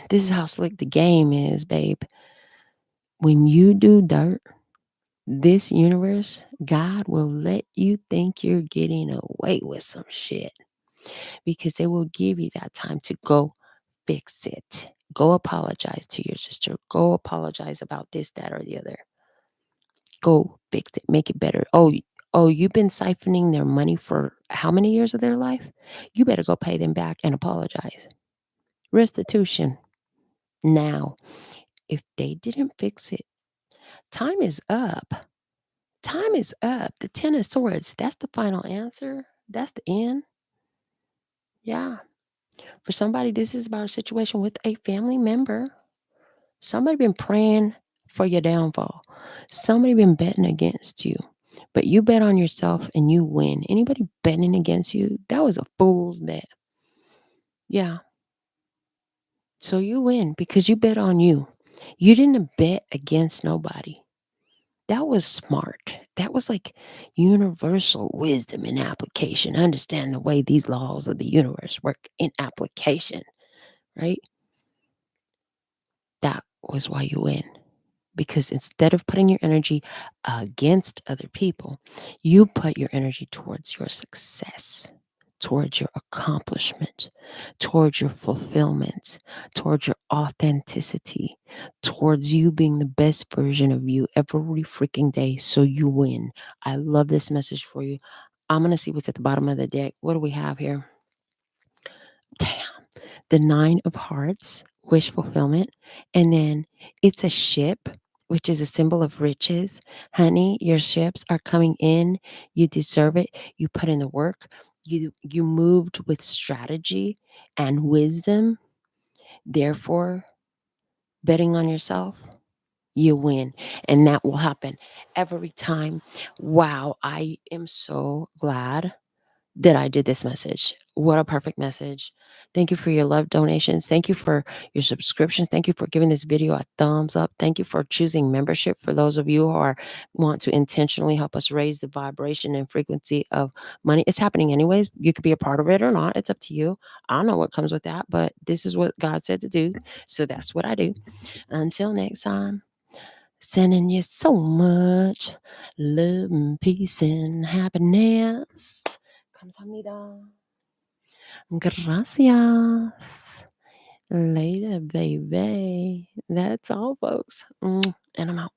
This is how slick the game is, babe. When you do dirt, this universe, God will let you think you're getting away with some shit because they will give you that time to go fix it. Go apologize to your sister. Go apologize about this, that, or the other. Go fix it. Make it better. Oh, you've been siphoning their money for how many years of their life? You better go pay them back and apologize. Restitution. Now, if they didn't fix it, time is up. Time is up. The 10 of swords, that's the final answer. That's the end. Yeah. For somebody, this is about a situation with a family member. Somebody been praying for your downfall. Somebody been betting against you. But you bet on yourself and you win. Anybody betting against you, that was a fool's bet. Yeah. So you win because you bet on you. You didn't bet against nobody. That was smart. That was like universal wisdom in application. Understand the way these laws of the universe work in application, right? That was why you win. Because instead of putting your energy against other people, you put your energy towards your success, towards your accomplishment, towards your fulfillment, towards your authenticity, towards you being the best version of you every freaking day. So you win. I love this message for you. I'm going to see what's at the bottom of the deck. What do we have here? Damn. The 9 of Hearts, wish fulfillment. And then it's a ship, which is a symbol of riches. Honey, your ships are coming in. You deserve it. You put in the work. You moved with strategy and wisdom. Therefore, betting on yourself, you win. And that will happen every time. Wow, I am so glad that I did this message. What a perfect message. Thank you for your love donations. Thank you for your subscriptions. Thank you for giving this video a thumbs up. Thank you for choosing membership for those of you who want to intentionally help us raise the vibration and frequency of money. It's happening anyways. You could be a part of it or not. It's up to you. I don't know what comes with that, but this is what God said to do. So that's what I do. Until next time, sending you so much love and peace and happiness. 감사합니다. Gracias. Later, baby. That's all, folks. And I'm out.